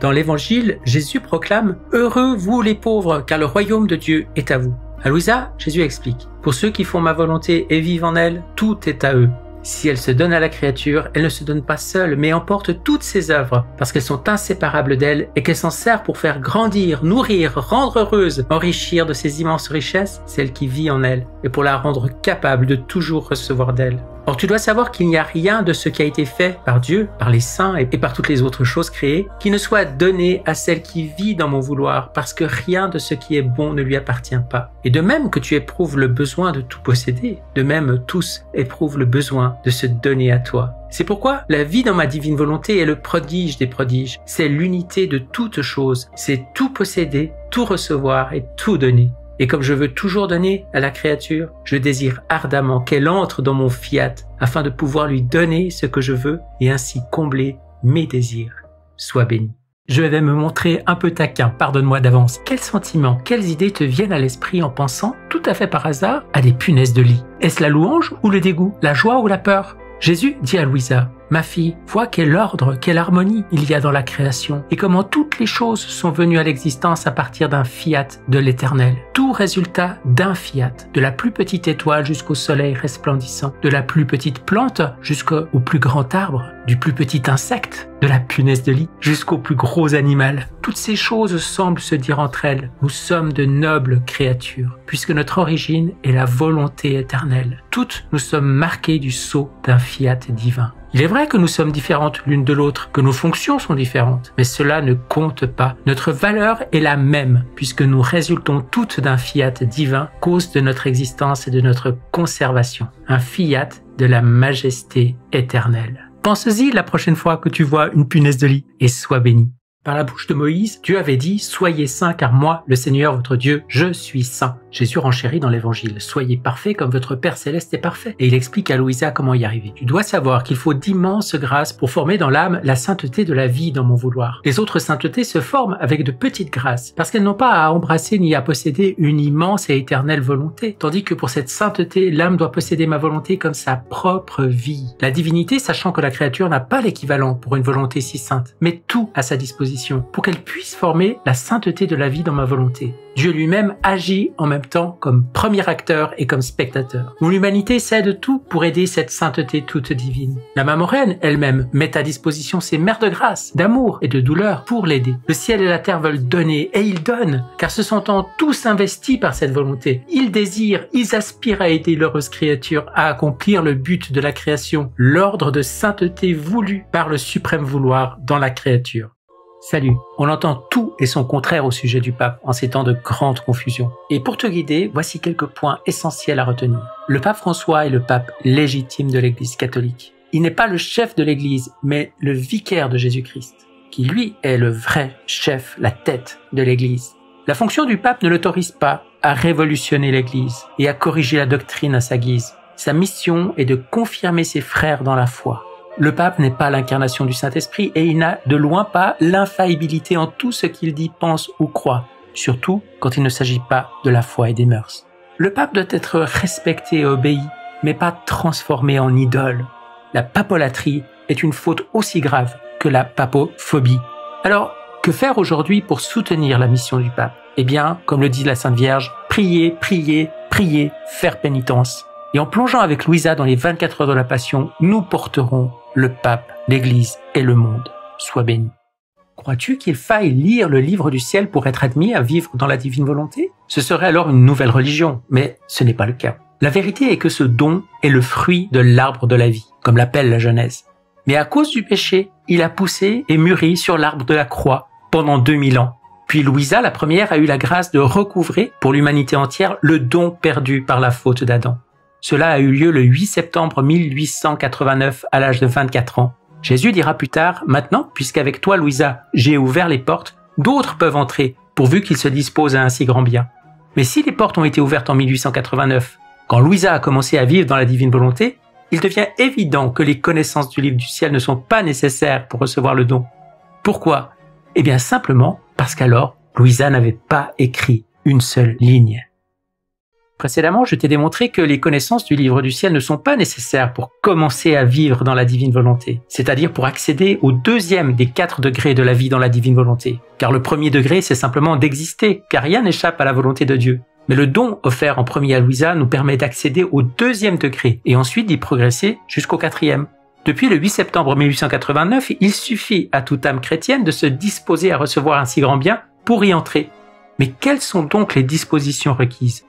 Dans l'Évangile, Jésus proclame « Heureux vous les pauvres, car le royaume de Dieu est à vous ». À Louisa, Jésus explique « Pour ceux qui font ma volonté et vivent en elle, tout est à eux. Si elle se donne à la créature, elle ne se donne pas seule, mais emporte toutes ses œuvres, parce qu'elles sont inséparables d'elle et qu'elle s'en sert pour faire grandir, nourrir, rendre heureuse, enrichir de ses immenses richesses celle qui vit en elle, et pour la rendre capable de toujours recevoir d'elle. Or, tu dois savoir qu'il n'y a rien de ce qui a été fait par Dieu, par les saints et par toutes les autres choses créées, qui ne soit donné à celle qui vit dans mon vouloir, parce que rien de ce qui est bon ne lui appartient pas. Et de même que tu éprouves le besoin de tout posséder, de même tous éprouvent le besoin de se donner à toi. C'est pourquoi la vie dans ma divine volonté est le prodige des prodiges. C'est l'unité de toutes choses. C'est tout posséder, tout recevoir et tout donner. Et comme je veux toujours donner à la créature, je désire ardemment qu'elle entre dans mon fiat afin de pouvoir lui donner ce que je veux et ainsi combler mes désirs. Sois béni. Je vais me montrer un peu taquin, pardonne-moi d'avance. Quels sentiments, quelles idées te viennent à l'esprit en pensant, tout à fait par hasard, à des punaises de lit? Est-ce la louange ou le dégoût, la joie ou la peur? Jésus dit à Louisa, « Ma fille, vois quel ordre, quelle harmonie il y a dans la création et comment toutes les choses sont venues à l'existence à partir d'un fiat de l'éternel. Tout résultat d'un fiat, de la plus petite étoile jusqu'au soleil resplendissant, de la plus petite plante jusqu'au plus grand arbre, du plus petit insecte, de la punaise de lit, jusqu'au plus gros animal. Toutes ces choses semblent se dire entre elles, nous sommes de nobles créatures, puisque notre origine est la volonté éternelle. Toutes nous sommes marquées du sceau d'un fiat divin. Il est vrai que nous sommes différentes l'une de l'autre, que nos fonctions sont différentes, mais cela ne compte pas. Notre valeur est la même, puisque nous résultons toutes d'un fiat divin, cause de notre existence et de notre conservation. Un fiat de la majesté éternelle. Pense-y la prochaine fois que tu vois une punaise de lit et sois béni. Par la bouche de Moïse, Dieu avait dit « Soyez saints car moi, le Seigneur votre Dieu, je suis saint ». Jésus renchérit dans l'évangile « Soyez parfaits comme votre Père Céleste est parfait ». Et il explique à Louisa comment y arriver. « Tu dois savoir qu'il faut d'immenses grâces pour former dans l'âme la sainteté de la vie dans mon vouloir. Les autres saintetés se forment avec de petites grâces, parce qu'elles n'ont pas à embrasser ni à posséder une immense et éternelle volonté. Tandis que pour cette sainteté, l'âme doit posséder ma volonté comme sa propre vie. La divinité, sachant que la créature n'a pas l'équivalent pour une volonté si sainte, met tout à sa disposition pour qu'elle puisse former la sainteté de la vie dans ma volonté. Dieu lui-même agit en même temps comme premier acteur et comme spectateur. Où l'humanité cède tout pour aider cette sainteté toute divine. La maman reine elle-même met à disposition ses mères de grâce, d'amour et de douleur pour l'aider. Le ciel et la terre veulent donner et ils donnent, car se sentant tous investis par cette volonté, ils désirent, ils aspirent à aider l'heureuse créature à accomplir le but de la création, l'ordre de sainteté voulu par le suprême vouloir dans la créature. Salut, on entend tout et son contraire au sujet du pape en ces temps de grande confusion. Et pour te guider, voici quelques points essentiels à retenir. Le pape François est le pape légitime de l'Église catholique. Il n'est pas le chef de l'Église, mais le vicaire de Jésus-Christ, qui lui est le vrai chef, la tête de l'Église. La fonction du pape ne l'autorise pas à révolutionner l'Église et à corriger la doctrine à sa guise. Sa mission est de confirmer ses frères dans la foi. Le pape n'est pas l'incarnation du Saint-Esprit et il n'a de loin pas l'infaillibilité en tout ce qu'il dit, pense ou croit, surtout quand il ne s'agit pas de la foi et des mœurs. Le pape doit être respecté et obéi, mais pas transformé en idole. La papolatrie est une faute aussi grave que la papophobie. Alors, que faire aujourd'hui pour soutenir la mission du pape? Eh bien, comme le dit la Sainte Vierge, prier, prier, prier, faire pénitence. Et en plongeant avec Louisa dans les 24 heures de la Passion, nous porterons le pape, l'Église et le monde. Sois béni. Crois-tu qu'il faille lire le livre du ciel pour être admis à vivre dans la divine volonté? Ce serait alors une nouvelle religion, mais ce n'est pas le cas. La vérité est que ce don est le fruit de l'arbre de la vie, comme l'appelle la Genèse. Mais à cause du péché, il a poussé et mûri sur l'arbre de la croix pendant 2000 ans. Puis Louisa, la première, a eu la grâce de recouvrer pour l'humanité entière le don perdu par la faute d'Adam. Cela a eu lieu le 8 septembre 1889 à l'âge de 24 ans. Jésus dira plus tard, « Maintenant, puisqu'avec toi, Louisa, j'ai ouvert les portes, d'autres peuvent entrer, pourvu qu'ils se disposent à un si grand bien. » Mais si les portes ont été ouvertes en 1889, quand Louisa a commencé à vivre dans la divine volonté, il devient évident que les connaissances du livre du ciel ne sont pas nécessaires pour recevoir le don. Pourquoi? Eh bien simplement parce qu'alors, Louisa n'avait pas écrit une seule ligne. Précédemment, je t'ai démontré que les connaissances du livre du ciel ne sont pas nécessaires pour commencer à vivre dans la divine volonté, c'est-à-dire pour accéder au deuxième des 4 degrés de la vie dans la divine volonté. Car le premier degré, c'est simplement d'exister, car rien n'échappe à la volonté de Dieu. Mais le don offert en premier à Louisa nous permet d'accéder au deuxième degré et ensuite d'y progresser jusqu'au 4e. Depuis le 8 septembre 1889, il suffit à toute âme chrétienne de se disposer à recevoir un si grand bien pour y entrer. Mais quelles sont donc les dispositions requises?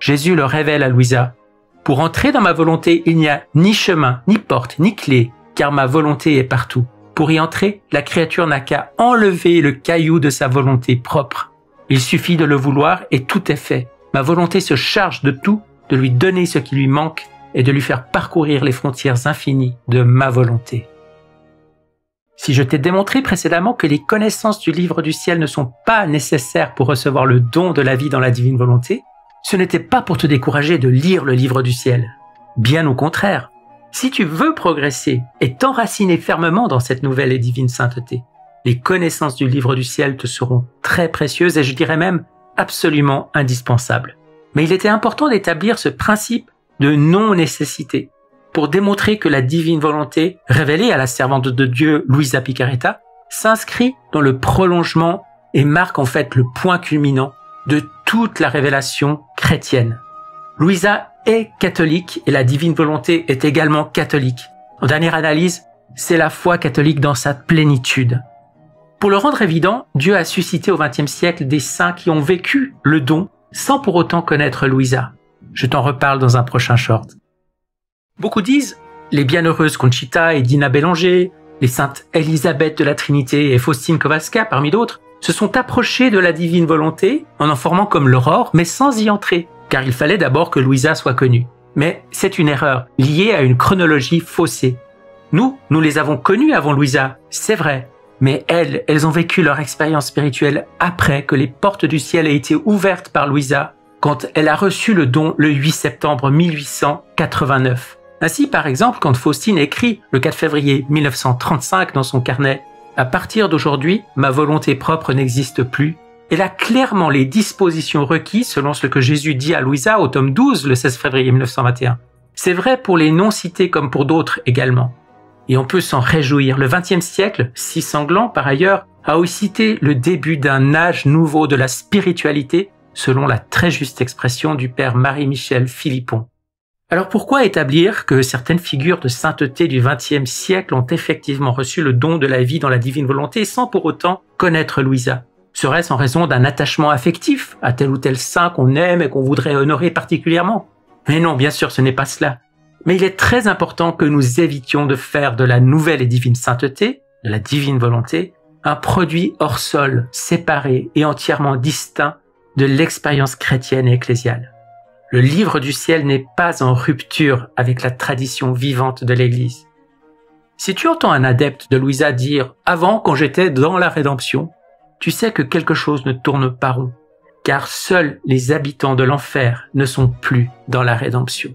Jésus le révèle à Louisa. Pour entrer dans ma volonté, il n'y a ni chemin, ni porte, ni clé, car ma volonté est partout. Pour y entrer, la créature n'a qu'à enlever le caillou de sa volonté propre. Il suffit de le vouloir et tout est fait. Ma volonté se charge de tout, de lui donner ce qui lui manque et de lui faire parcourir les frontières infinies de ma volonté. Si je t'ai démontré précédemment que les connaissances du livre du ciel ne sont pas nécessaires pour recevoir le don de la vie dans la divine volonté, ce n'était pas pour te décourager de lire le livre du ciel. Bien au contraire. Si tu veux progresser et t'enraciner fermement dans cette nouvelle et divine sainteté, les connaissances du livre du ciel te seront très précieuses et je dirais même absolument indispensables. Mais il était important d'établir ce principe de non-nécessité pour démontrer que la divine volonté, révélée à la servante de Dieu Louisa Picaretta, s'inscrit dans le prolongement et marque en fait le point culminant de toute la révélation chrétienne. Louisa est catholique et la divine volonté est également catholique. En dernière analyse, c'est la foi catholique dans sa plénitude. Pour le rendre évident, Dieu a suscité au XXe siècle des saints qui ont vécu le don sans pour autant connaître Louisa. Je t'en reparle dans un prochain short. Beaucoup disent, les bienheureuses Conchita et Dina Bélanger, les saintes Élisabeth de la Trinité et Faustine Kowalska parmi d'autres, se sont approchés de la divine volonté en formant comme l'aurore, mais sans y entrer, car il fallait d'abord que Louisa soit connue. Mais c'est une erreur, liée à une chronologie faussée. Nous les avons connus avant Louisa, c'est vrai, Mais elles ont vécu leur expérience spirituelle après que les portes du ciel aient été ouvertes par Louisa quand elle a reçu le don le 8 septembre 1889. Ainsi, par exemple, quand Faustine écrit le 4 février 1935 dans son carnet « À partir d'aujourd'hui, ma volonté propre n'existe plus », elle a clairement les dispositions requises selon ce que Jésus dit à Louisa au tome 12 le 16 février 1921. C'est vrai pour les non-cités comme pour d'autres également. Et on peut s'en réjouir. Le XXe siècle, si sanglant par ailleurs, a aussi été le début d'un âge nouveau de la spiritualité, selon la très juste expression du père Marie-Michel Philippon. Alors pourquoi établir que certaines figures de sainteté du XXe siècle ont effectivement reçu le don de la vie dans la divine volonté sans pour autant connaître Louisa? Serait-ce en raison d'un attachement affectif à tel ou tel saint qu'on aime et qu'on voudrait honorer particulièrement? Mais non, bien sûr, ce n'est pas cela. Mais il est très important que nous évitions de faire de la nouvelle et divine sainteté, de la divine volonté, un produit hors sol, séparé et entièrement distinct de l'expérience chrétienne et ecclésiale. Le livre du ciel n'est pas en rupture avec la tradition vivante de l'Église. Si tu entends un adepte de Louisa dire « Avant, quand j'étais dans la rédemption », tu sais que quelque chose ne tourne pas rond, car seuls les habitants de l'enfer ne sont plus dans la rédemption.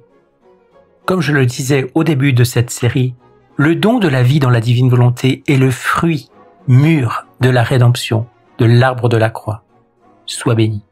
Comme je le disais au début de cette série, le don de la vie dans la divine volonté est le fruit mûr de la rédemption, de l'arbre de la croix. Sois béni.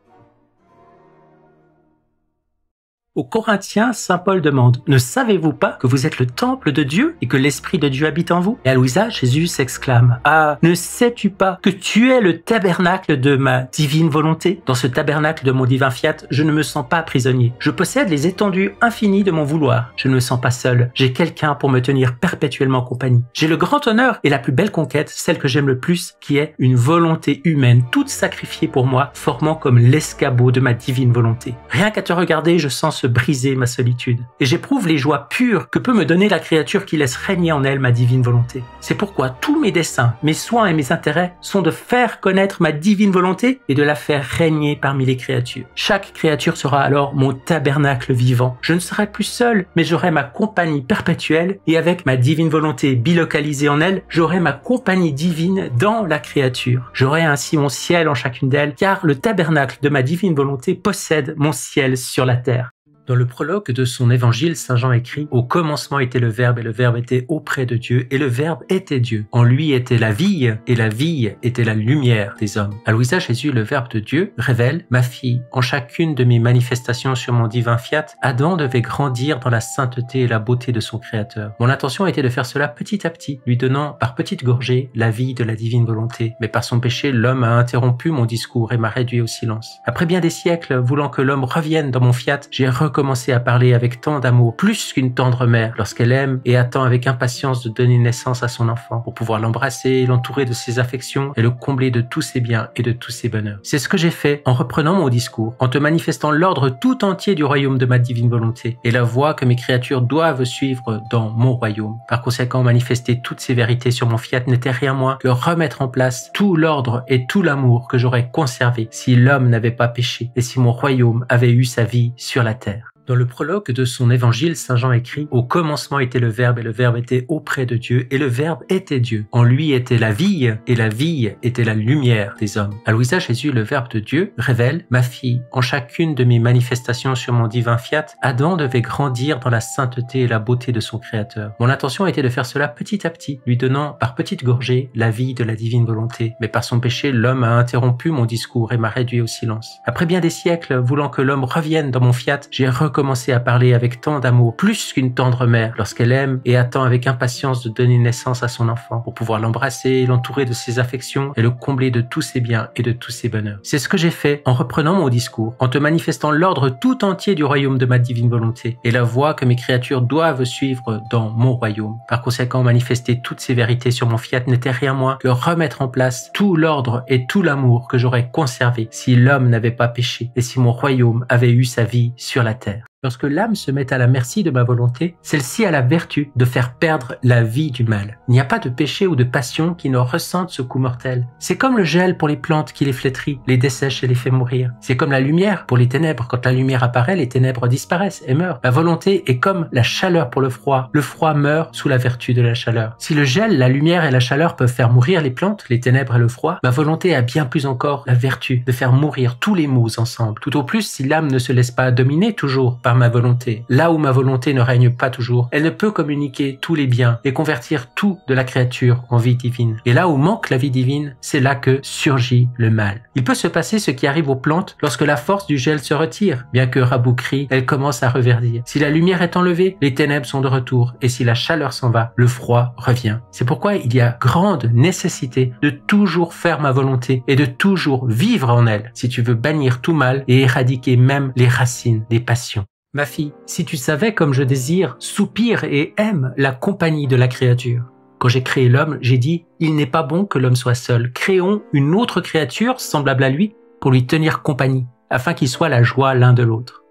Aux Corinthiens, saint Paul demande « Ne savez-vous pas que vous êtes le temple de Dieu et que l'Esprit de Dieu habite en vous ?» Et à Louisa, Jésus s'exclame « Ah, ne sais-tu pas que tu es le tabernacle de ma divine volonté? Dans ce tabernacle de mon divin fiat, je ne me sens pas prisonnier. Je possède les étendues infinies de mon vouloir. Je ne me sens pas seul. J'ai quelqu'un pour me tenir perpétuellement compagnie. J'ai le grand honneur et la plus belle conquête, celle que j'aime le plus, qui est une volonté humaine, toute sacrifiée pour moi, formant comme l'escabeau de ma divine volonté. Rien qu'à te regarder, je sens se briser ma solitude. Et j'éprouve les joies pures que peut me donner la créature qui laisse régner en elle ma divine volonté. C'est pourquoi tous mes desseins, mes soins et mes intérêts sont de faire connaître ma divine volonté et de la faire régner parmi les créatures. Chaque créature sera alors mon tabernacle vivant. Je ne serai plus seul, mais j'aurai ma compagnie perpétuelle et avec ma divine volonté bilocalisée en elle, j'aurai ma compagnie divine dans la créature. J'aurai ainsi mon ciel en chacune d'elles, car le tabernacle de ma divine volonté possède mon ciel sur la terre. Dans le prologue de son évangile, saint Jean écrit « Au commencement était le Verbe, et le Verbe était auprès de Dieu, et le Verbe était Dieu. En lui était la vie, et la vie était la lumière des hommes. » À Louisa, Jésus, le Verbe de Dieu, révèle « Ma fille, en chacune de mes manifestations sur mon divin fiat, Adam devait grandir dans la sainteté et la beauté de son Créateur. Mon intention était de faire cela petit à petit, lui donnant par petites gorgées la vie de la divine volonté. Mais par son péché, l'homme a interrompu mon discours et m'a réduit au silence. Après bien des siècles, voulant que l'homme revienne dans mon fiat, j'ai recommencer à parler avec tant d'amour, plus qu'une tendre mère, lorsqu'elle aime et attend avec impatience de donner naissance à son enfant, pour pouvoir l'embrasser, l'entourer de ses affections et le combler de tous ses biens et de tous ses bonheurs. C'est ce que j'ai fait en reprenant mon discours, en te manifestant l'ordre tout entier du royaume de ma divine volonté, et la voie que mes créatures doivent suivre dans mon royaume. Par conséquent, manifester toutes ces vérités sur mon fiat n'était rien moins que remettre en place tout l'ordre et tout l'amour que j'aurais conservé si l'homme n'avait pas péché et si mon royaume avait eu sa vie sur la terre. Dans le prologue de son évangile, saint Jean écrit « Au commencement était le Verbe, et le Verbe était auprès de Dieu, et le Verbe était Dieu. En lui était la vie, et la vie était la lumière des hommes. » À Louisa, Jésus, le Verbe de Dieu, révèle « Ma fille, en chacune de mes manifestations sur mon divin fiat, Adam devait grandir dans la sainteté et la beauté de son Créateur. Mon intention était de faire cela petit à petit, lui donnant par petites gorgées la vie de la divine volonté. Mais par son péché, l'homme a interrompu mon discours et m'a réduit au silence. Après bien des siècles, voulant que l'homme revienne dans mon fiat, j'ai recommencer à parler avec tant d'amour, plus qu'une tendre mère, lorsqu'elle aime et attend avec impatience de donner naissance à son enfant, pour pouvoir l'embrasser, l'entourer de ses affections et le combler de tous ses biens et de tous ses bonheurs. C'est ce que j'ai fait en reprenant mon discours, en te manifestant l'ordre tout entier du royaume de ma divine volonté, et la voie que mes créatures doivent suivre dans mon royaume. Par conséquent, manifester toutes ces vérités sur mon fiat n'était rien moins que remettre en place tout l'ordre et tout l'amour que j'aurais conservé si l'homme n'avait pas péché et si mon royaume avait eu sa vie sur la terre. Lorsque l'âme se met à la merci de ma volonté, celle-ci a la vertu de faire perdre la vie du mal. Il n'y a pas de péché ou de passion qui ne ressente ce coup mortel. C'est comme le gel pour les plantes qui les flétrit, les dessèche et les fait mourir. C'est comme la lumière pour les ténèbres. Quand la lumière apparaît, les ténèbres disparaissent et meurent. Ma volonté est comme la chaleur pour le froid. Le froid meurt sous la vertu de la chaleur. Si le gel, la lumière et la chaleur peuvent faire mourir les plantes, les ténèbres et le froid, ma volonté a bien plus encore la vertu de faire mourir tous les maux ensemble. Tout au plus, si l'âme ne se laisse pas dominer toujours par ma volonté, là où ma volonté ne règne pas toujours, elle ne peut communiquer tous les biens et convertir tout de la créature en vie divine. Et là où manque la vie divine, c'est là que surgit le mal. Il peut se passer ce qui arrive aux plantes lorsque la force du gel se retire. Bien que rabougrie, elle commence à reverdir. Si la lumière est enlevée, les ténèbres sont de retour. Et si la chaleur s'en va, le froid revient. C'est pourquoi il y a grande nécessité de toujours faire ma volonté et de toujours vivre en elle, si tu veux bannir tout mal et éradiquer même les racines des passions. Ma fille, si tu savais comme je désire, soupire et aime la compagnie de la créature. Quand j'ai créé l'homme, j'ai dit « Il n'est pas bon que l'homme soit seul. Créons une autre créature semblable à lui pour lui tenir compagnie, afin qu'il soit la joie l'un de l'autre. »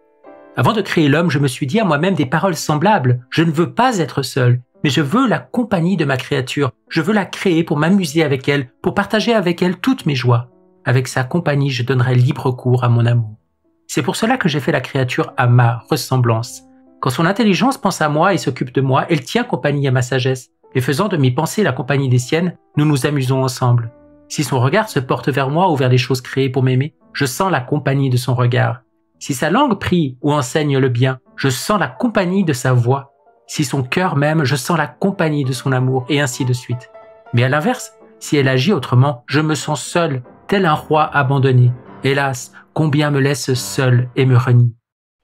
Avant de créer l'homme, je me suis dit à moi-même des paroles semblables. Je ne veux pas être seul, mais je veux la compagnie de ma créature. Je veux la créer pour m'amuser avec elle, pour partager avec elle toutes mes joies. Avec sa compagnie, je donnerai libre cours à mon amour. C'est pour cela que j'ai fait la créature à ma ressemblance. Quand son intelligence pense à moi et s'occupe de moi, elle tient compagnie à ma sagesse. Et faisant de mes pensées la compagnie des siennes, nous nous amusons ensemble. Si son regard se porte vers moi ou vers des choses créées pour m'aimer, je sens la compagnie de son regard. Si sa langue prie ou enseigne le bien, je sens la compagnie de sa voix. Si son cœur m'aime, je sens la compagnie de son amour, et ainsi de suite. Mais à l'inverse, si elle agit autrement, je me sens seul, tel un roi abandonné. Hélas, combien me laisse seul et me renie.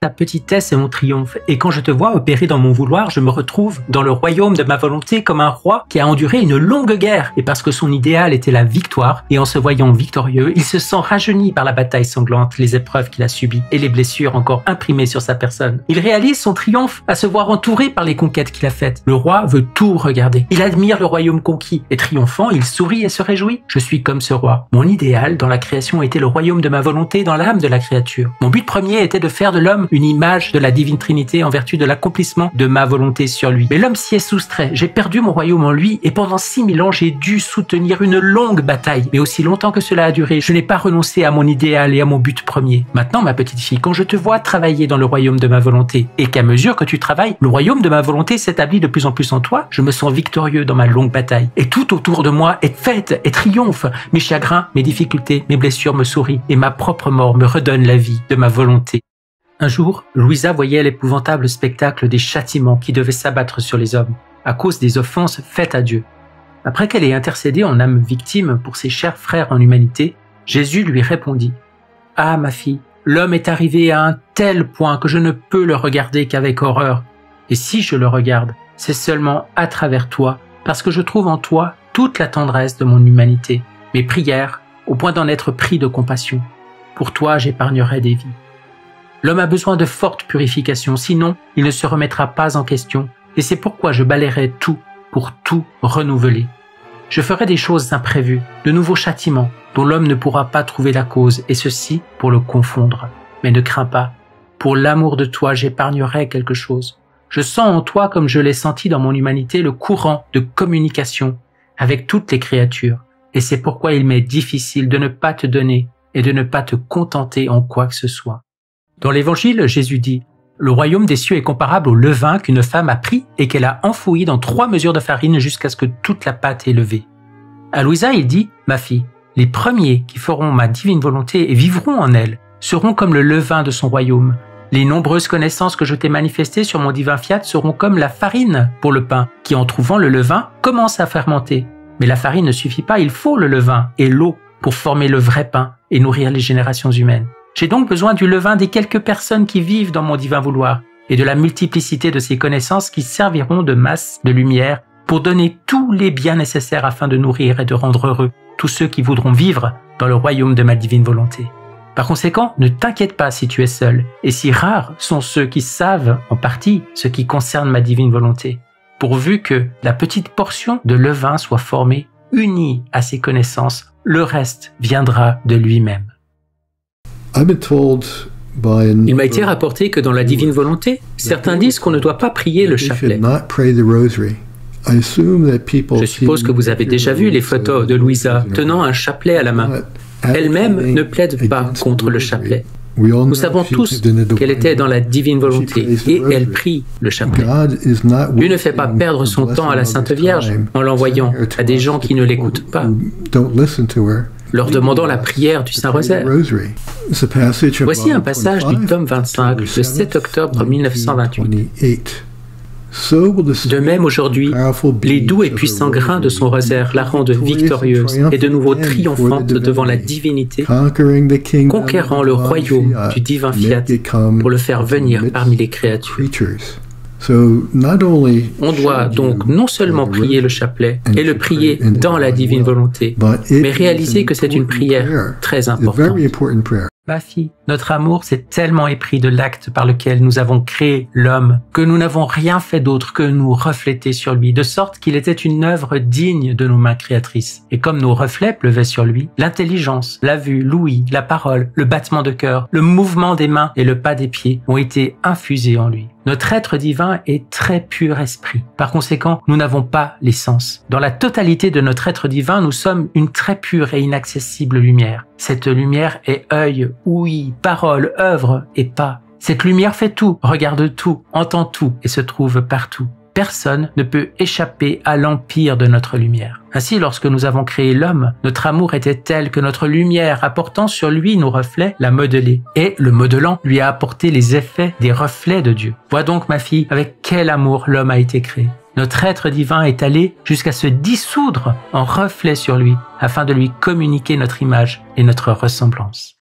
Ta petitesse est mon triomphe, et quand je te vois opérer dans mon vouloir, je me retrouve dans le royaume de ma volonté comme un roi qui a enduré une longue guerre, et parce que son idéal était la victoire, et en se voyant victorieux, il se sent rajeuni par la bataille sanglante, les épreuves qu'il a subies, et les blessures encore imprimées sur sa personne. Il réalise son triomphe à se voir entouré par les conquêtes qu'il a faites. Le roi veut tout regarder. Il admire le royaume conquis, et triomphant, il sourit et se réjouit. Je suis comme ce roi. Mon idéal dans la création était le royaume de ma volonté dans l'âme de la créature. Mon but premier était de faire de l'homme une image de la divine Trinité en vertu de l'accomplissement de ma volonté sur lui. Mais l'homme s'y est soustrait. J'ai perdu mon royaume en lui et pendant 6000 ans, j'ai dû soutenir une longue bataille. Mais aussi longtemps que cela a duré, je n'ai pas renoncé à mon idéal et à mon but premier. Maintenant, ma petite fille, quand je te vois travailler dans le royaume de ma volonté et qu'à mesure que tu travailles, le royaume de ma volonté s'établit de plus en plus en toi, je me sens victorieux dans ma longue bataille. Et tout autour de moi est fête et triomphe. Mes chagrins, mes difficultés, mes blessures me sourient et ma propre mort me redonne la vie de ma volonté. Un jour, Louisa voyait l'épouvantable spectacle des châtiments qui devaient s'abattre sur les hommes, à cause des offenses faites à Dieu. Après qu'elle ait intercédé en âme victime pour ses chers frères en humanité, Jésus lui répondit « Ah, ma fille, l'homme est arrivé à un tel point que je ne peux le regarder qu'avec horreur. Et si je le regarde, c'est seulement à travers toi, parce que je trouve en toi toute la tendresse de mon humanité, mes prières, au point d'en être pris de compassion. Pour toi, j'épargnerai des vies. » L'homme a besoin de forte purification, sinon il ne se remettra pas en question, et c'est pourquoi je balayerai tout pour tout renouveler. Je ferai des choses imprévues, de nouveaux châtiments, dont l'homme ne pourra pas trouver la cause, et ceci pour le confondre. Mais ne crains pas, pour l'amour de toi j'épargnerai quelque chose. Je sens en toi, comme je l'ai senti dans mon humanité, le courant de communication avec toutes les créatures, et c'est pourquoi il m'est difficile de ne pas te donner et de ne pas te contenter en quoi que ce soit. Dans l'Évangile, Jésus dit « Le royaume des cieux est comparable au levain qu'une femme a pris et qu'elle a enfoui dans 3 mesures de farine jusqu'à ce que toute la pâte est levée. » À Louisa, il dit « Ma fille, les premiers qui feront ma divine volonté et vivront en elle seront comme le levain de son royaume. Les nombreuses connaissances que je t'ai manifestées sur mon divin fiat seront comme la farine pour le pain, qui en trouvant le levain commence à fermenter. Mais la farine ne suffit pas, il faut le levain et l'eau pour former le vrai pain et nourrir les générations humaines. J'ai donc besoin du levain des quelques personnes qui vivent dans mon divin vouloir et de la multiplicité de ces connaissances qui serviront de masse de lumière pour donner tous les biens nécessaires afin de nourrir et de rendre heureux tous ceux qui voudront vivre dans le royaume de ma divine volonté. Par conséquent, ne t'inquiète pas si tu es seul, et si rares sont ceux qui savent en partie ce qui concerne ma divine volonté, pourvu que la petite portion de levain soit formée, unie à ces connaissances, le reste viendra de lui-même. I've been told Il m'a été rapporté que dans la divine volonté, certains disent qu'on ne doit pas prier le chapelet. Je suppose que vous avez déjà vu les photos de Louisa tenant un chapelet à la main. Elle-même ne plaide pas contre le chapelet. Nous savons tous qu'elle était dans la divine volonté et elle prie le chapelet. Dieu ne fait pas perdre son temps à la Sainte Vierge en l'envoyant à des gens qui ne l'écoutent pas, leur demandant la prière du Saint-Rosaire. Voici un passage du tome 25, le 7 octobre 1928. De même aujourd'hui, les doux et puissants grains de son rosaire la rendent victorieuse et de nouveau triomphante devant la divinité, conquérant le royaume du divin fiat pour le faire venir parmi les créatures. On doit donc non seulement prier le chapelet et le prier dans la divine volonté, mais réaliser que c'est une prière très importante. Ma fille, notre amour s'est tellement épris de l'acte par lequel nous avons créé l'homme que nous n'avons rien fait d'autre que nous refléter sur lui, de sorte qu'il était une œuvre digne de nos mains créatrices. Et comme nos reflets pleuvaient sur lui, l'intelligence, la vue, l'ouïe, la parole, le battement de cœur, le mouvement des mains et le pas des pieds ont été infusés en lui. Notre être divin est très pur esprit. Par conséquent, nous n'avons pas les sens. Dans la totalité de notre être divin, nous sommes une très pure et inaccessible lumière. Cette lumière est œil, ouïe, parole, œuvre et pas. Cette lumière fait tout, regarde tout, entend tout et se trouve partout. Personne ne peut échapper à l'empire de notre lumière. Ainsi, lorsque nous avons créé l'homme, notre amour était tel que notre lumière, apportant sur lui nos reflets, l'a modelé. Et, le modelant, lui a apporté les effets des reflets de Dieu. Vois donc, ma fille, avec quel amour l'homme a été créé. Notre être divin est allé jusqu'à se dissoudre en reflet sur lui, afin de lui communiquer notre image et notre ressemblance.